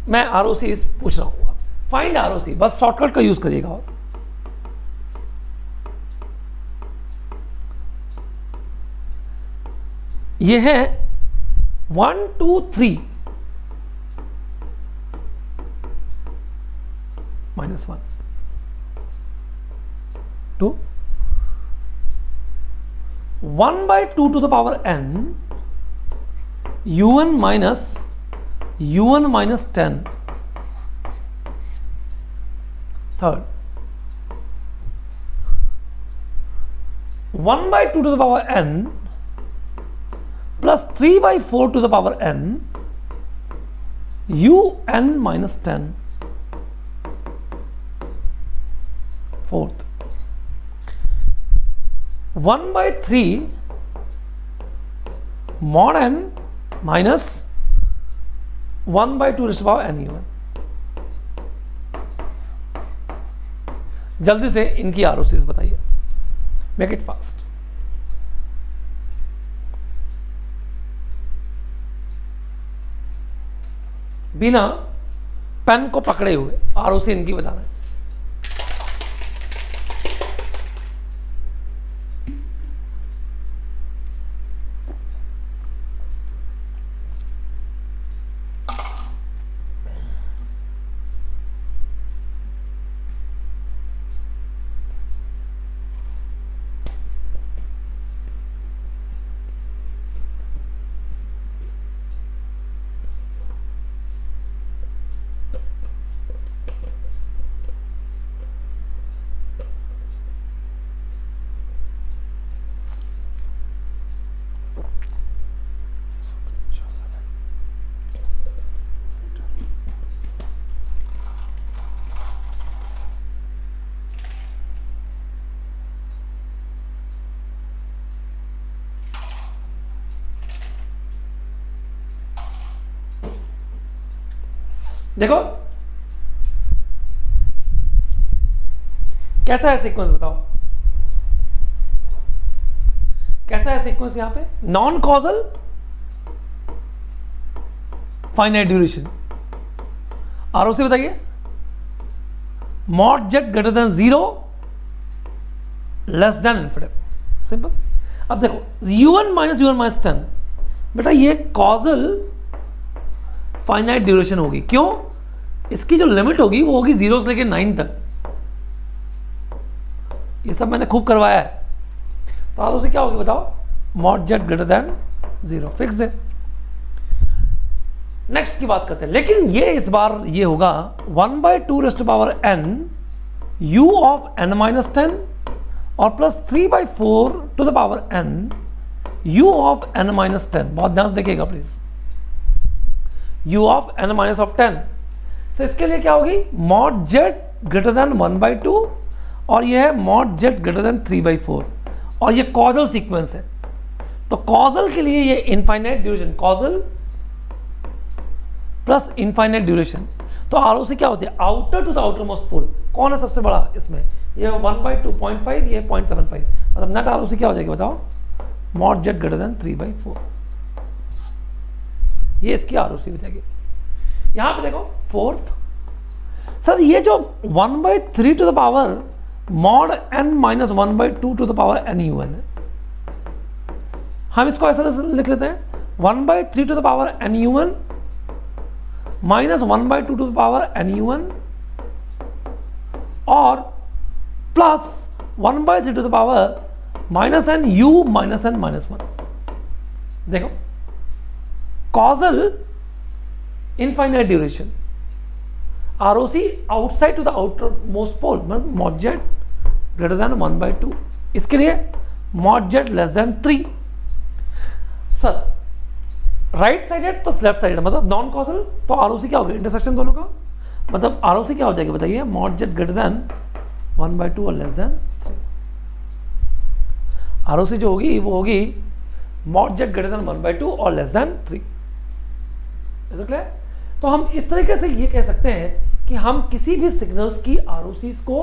मैं आरओसीज पूछ रहा हूं आपसे। फाइंड आरओसी, बस शॉर्टकट का यूज करिएगा। और ये है 1 2 3 -1 2 1/2 to the power n u1 minus 10 third 1/2 to the power n plus 3/4 to the power n un minus 10 fourth 1/3 mod n minus 1/2 raised to the power n u1। जल्दी से इनकी आरओसीज बताइए, मेक इट फास्ट। बिना पेन को पकड़े हुए आरओसी इनकी बताना है। देखो कैसा है सीक्वेंस, बताओ कैसा है सीक्वेंस। यहां पे non causal, finite duration, ROC बताइए। Mod Z greater than 0 less than infinitive, simple. अब देखो u1 minus 10, बेटा ये कॉजल फाइनाइट ड्यूरेशन होगी। क्यों? इसकी जो लिमिट होगी वो होगी 0 से लेके 9 तक। ये सब मैंने खूब करवाया है। तो आप उसे क्या होगी बताओ, mod Z greater than 0 fixed है। नेक्स्ट की बात करते हैं, लेकिन ये इस बार ये होगा 1/2 raise to power n u of n-10 और plus 3/4 to the power n u of n-10। बहुत ध्यान से देखिएगा प्लीज, u ऑफ n-10। तो इसके लिए क्या होगी, मॉड जेड ग्रेटर देन 1/2 और ये है मॉड जेड ग्रेटर देन 3/4 और ये कॉजल सीक्वेंस है। तो कॉजल के लिए ये infinite duration, causal plus infinite duration. तो आरओसी क्या होती है, outer to the outer most pole. कौन है सबसे बड़ा इसमें, ये 1/2 0.5, ये 0.75, मतलब नेट आरओसी क्या हो जाएगी बताओ, मॉड जेड ग्रेटर देन 3/4। ये इसकी आरओसी हो जाएगी। यहां पे देखो फोर्थ, सर ये जो 1/3 to the power mod n-1/2 to the power n-un है, हम इसको ऐसा लिख लेते हैं 1/3 to the power n-un minus 1/2 to the power n-un और plus 1/3 to the power minus n-u minus n-1। देखो causal infinite duration, ROC outside to the outer most pole, मतलब मॉड जेड ग्रेटर देन 1/2। इसके लिए mod Z less than 3। Sir right sided plus left sided मतलब नॉन कॉजल, तो ROC क्या होगा, इंटरसेक्शन दोनों का, मतलब ROC क्या हो जाएगी बताइए, मॉड जेड ग्रेटर देन 1/2 और लेस देन 3। ROC जो होगी वो होगी मॉड जेड ग्रेटर देन 1/2 और लेस देन 3। तो हम इस तरीके से ये कह सकते हैं कि हम किसी भी सिग्नल्स की ROCs को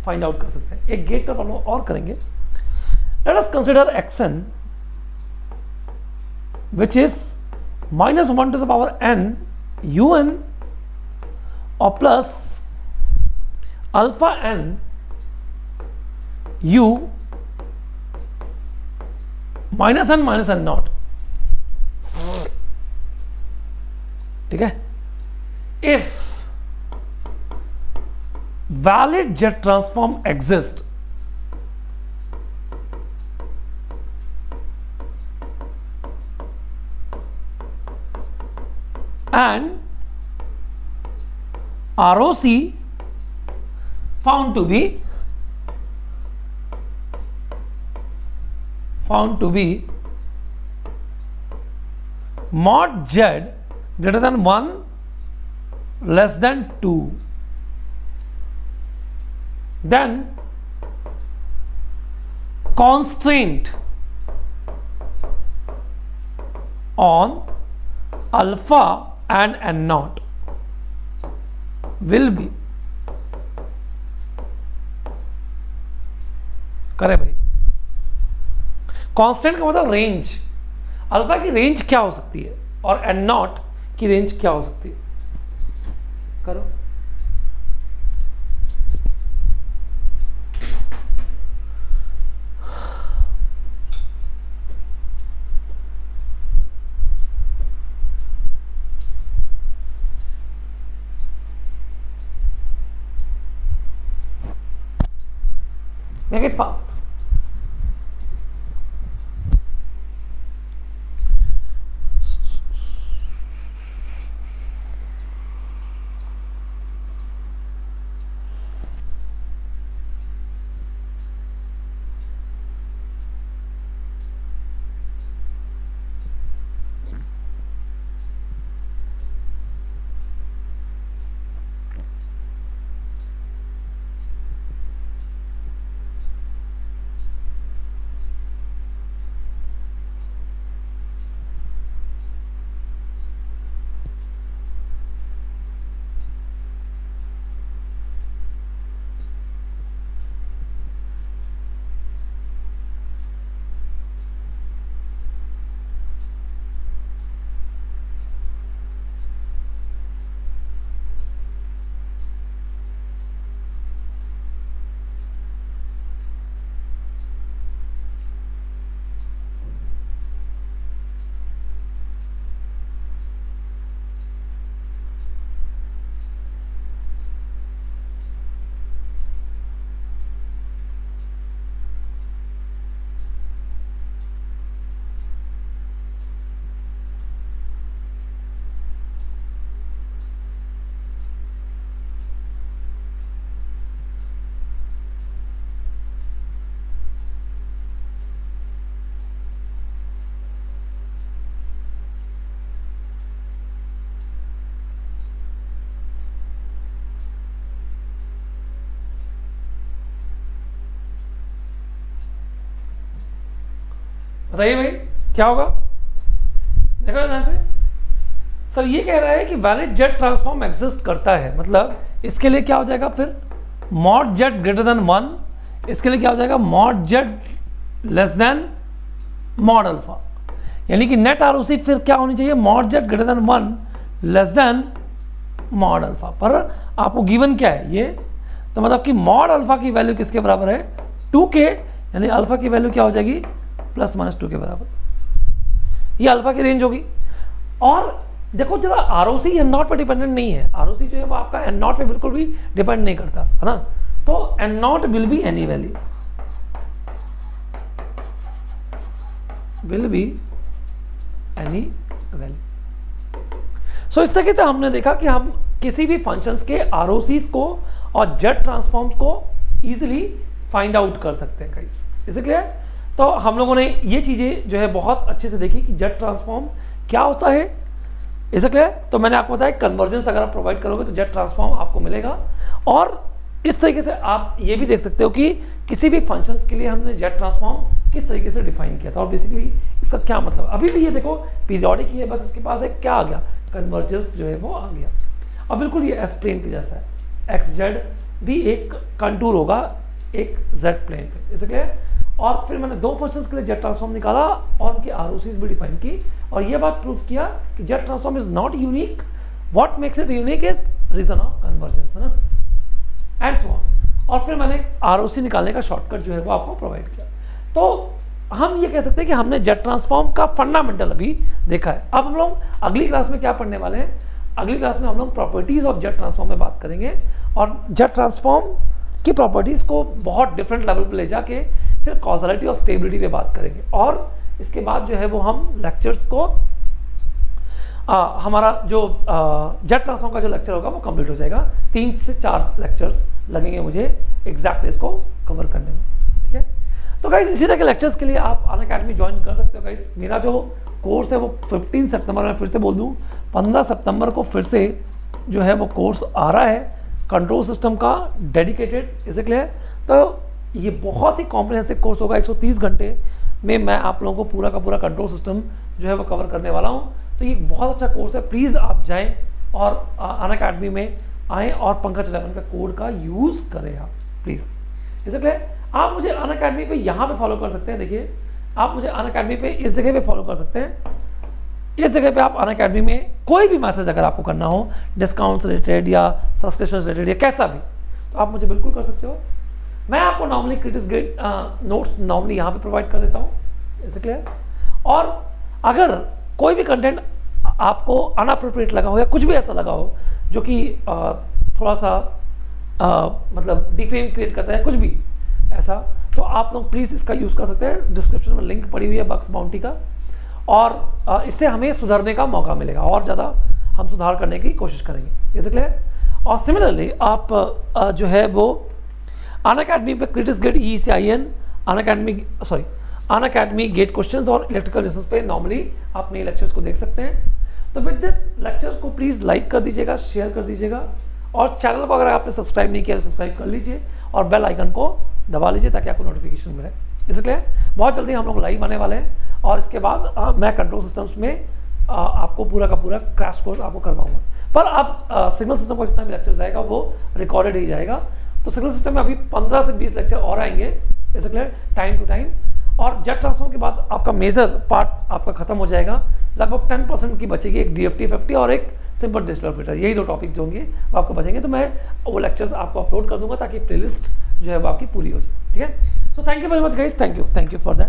फाइंड आउट कर सकते हैं। एक गेट का प्रॉब्लम और करेंगे। Let us consider xn which is -1 to the power n un और plus alpha n u minus n not. ठीक है, if valid jet transform exists and ROC found to be mod z greater than 1 less than 2, then constraint on alpha and n naught will be, करे भाई, कांस्टेंट का मतलब रेंज, अल्फा की रेंज क्या हो सकती है और एन नॉट की रेंज क्या हो सकती है, करो। Make it fast. बताइए भाई क्या होगा, देखो ध्यान से। सर ये कह रहा है कि वैलिड जेड ट्रांसफॉर्म एग्जिस्ट करता है, मतलब इसके लिए क्या हो जाएगा फिर मॉड जेड ग्रेटर देन 1, इसके लिए क्या हो जाएगा mod Z less than mod alpha, यानी कि नेट आरओसी फिर क्या होनी चाहिए mod Z greater then 1 less than mod alpha. पर आपको गिवन क्या है ये, तो मतलब कि मॉड अल्फा की वैल्यू किसके बराबर है 2k, यानी अल्फा की वैल्यू क्या हो जाएगी ±2 के बराबर, ये अल्फा की रेंज होगी। और देखो जरा आरओसी एन नॉट पे डिपेंडेंट नहीं है, आरओसी जो है वो आपका एन नॉट पे बिल्कुल भी डिपेंड नहीं करता है ना, तो n naught will be any value, will be any value. So इस तरीके से हमने देखा कि हम किसी भी फंक्शंस के आरओसीज को और जेड ट्रांसफॉर्म्स को इजीली फाइंड आउट कर सकते हैं गाइस, इज इट क्लियर। तो हम लोगों ने ये चीजें जो है बहुत अच्छे से देखी कि जेड ट्रांसफॉर्म क्या होता है, इज इट क्लियर। तो मैंने आपको बताया कन्वर्जेंस अगर आप प्रोवाइड करोगे तो जेड ट्रांसफॉर्म आपको मिलेगा। और इस तरीके से आप ये भी देख सकते हो कि किसी भी फंक्शंस के लिए हमने जेड ट्रांसफॉर्म किस तरीके से डिफाइन किया था और बेसिकली इसका क्या मतलब। अभी भी ये देखो पीरियोडिक ही है, बस इसके पास एक क्या आ गया कन्वर्जेंस जो है वो आ गया। अब बिल्कुल ये एस प्लेन के जैसा है, एक्स जेड भी एक कंटूर होगा एक जेड प्लेन पे, इसे क्लियर। और फिर मैंने दो फंक्शंस के लिए जेड ट्रांसफॉर्म निकाला और उनकी आरओसीज भी डिफाइन की और ये बात प्रूव किया कि Z transform is not unique, what makes it unique is region of convergence, है ना, एंड सो ऑन। और फिर मैंने आरओसी निकालने का शॉर्टकट जो है वो आपको प्रोवाइड किया। तो हम ये कह सकते हैं कि हमने जेड ट्रांसफॉर्म का फंडामेंटल अभी देखा है। अब हम लोग अगली क्लास में क्या पढ़ने वाले हैं, अगली क्लास में हम लोग प्रॉपर्टीज ऑफ जेड ट्रांसफॉर्म में बात करेंगे और जेड ट्रांसफॉर्म की प्रॉपर्टीज को बहुत डिफरेंट लेवल पे ले जाके फिर कॉजलिटी और स्टेबिलिटी पे बात करेंगे। और इसके बाद जो है वो हम लेक्चर्स को हमारा जो जेड ट्रांसफॉर्म का जो लेक्चर होगा वो कंप्लीट हो जाएगा। 3 से 4 लेक्चर्स लगेंगे मुझे एग्जैक्ट इसको कवर करने में, ठीक है। तो गाइस इसी तरह के लेक्चर्स के लिए आप अनअकैडमी ज्वाइन कर सकते हो गाइस। मेरा जो कोर्स है वो 15 सितंबर में, फिर से बोल दूं 15 सितंबर को फिर से जो है वो कोर्स आ रहा है कंट्रोल सिस्टम का डेडिकेटेड, इज इट क्लियर। तो ये बहुत ही कॉम्प्रिहेंसिव कोर्स होगा, 130 घंटे में मैं आप लोगों को पूरा का पूरा कंट्रोल सिस्टम जो है वो कवर करने वाला हूँ। तो ये बहुत अच्छा कोर्स है, प्लीज़ आप जाएं और अनअकैडमी में आएँ और पंकज 11 का कोड का यूज़ करें आप प्लीज़, इज इट क्लियर। आप मुझे अनअकैडमी पे यहाँ पे फॉलो कर सकते हैं, देखिए आप मुझे अनअकैडमी पे इस जगह पे फॉलो कर सकते हैं। इस जगह पे आप अनअकैडमी में कोई भी मैसेज अगर आपको करना हो डिस्काउंट रिलेटेड या सब्सक्रिप्शन रिलेटेड या कैसा भी, तो आप मुझे बिल्कुल कर सकते हो। मैं आपको normally critics grade notes normally यहाँ पे प्रोवाइड कर देता हूँ, इज इट क्लियर। और अगर कोई भी कंटेंट आपको अनअप्रोप्रिएट लगा हो या कुछ भी ऐसा लगा हो जो कि थोड़ा सा मतलब डिफेम क्रिएट करता है कुछ भी ऐसा, तो आप लोग प्लीज़ इसका यूज़ कर सकते हैं। डिस्क्रिप्शन में लिंक पड़ी हुई है बक्स बाउंटी का, और इससे हमें सुधरने का मौका मिलेगा और ज़्यादा हम सुधार करने की कोशिश करेंगे, इज इट क्लियर। और सिमिलरली आप जो है वो अनअकैडमी पे critics GATE ECIN Unacademy GATE questions और इलेक्ट्रिकल रिसर्च पे नॉर्मली आप नए लेक्चर्स को देख सकते हैं। तो विद दिस लेक्चर को प्लीज़ लाइक कर दीजिएगा, शेयर कर दीजिएगा और चैनल को अगर आपने सब्सक्राइब नहीं किया तो सब्सक्राइब कर लीजिए और बेल आइकन को दबा लीजिए ताकि आपको नोटिफिकेशन मिले, इज इट क्लियर। बहुत जल्दी हम लोग लाइव आने वाले हैं और इसके बाद मैं कंट्रोल सिस्टम्स में आपको पूरा का पूरा क्रैश कोर्स आपको करवाऊंगा। पर आप सिग्नल सिस्टम का जितना भी लेक्चर जाएगा वो रिकॉर्डेड ही जाएगा। तो सिग्नल सिस्टम में अभी 15 से 20 लेक्चर और आएंगे, is it clear, time to time. और जेट ट्रांसफॉर्म के बाद आपका मेजर पार्ट आपका खत्म हो जाएगा, लगभग 10% की बचेगी, एक DFT FFT और एक सिंपल डिजिटल ऑपरेटर, यही 2 टॉपिक जो होंगे वो आपको बचेंगे। तो मैं वो लेक्चर्स आपको अपलोड कर दूंगा ताकि प्लेलिस्ट जो है वो आपकी पूरी हो जाए, ठीक है। So thank you very much guys, thank you for that.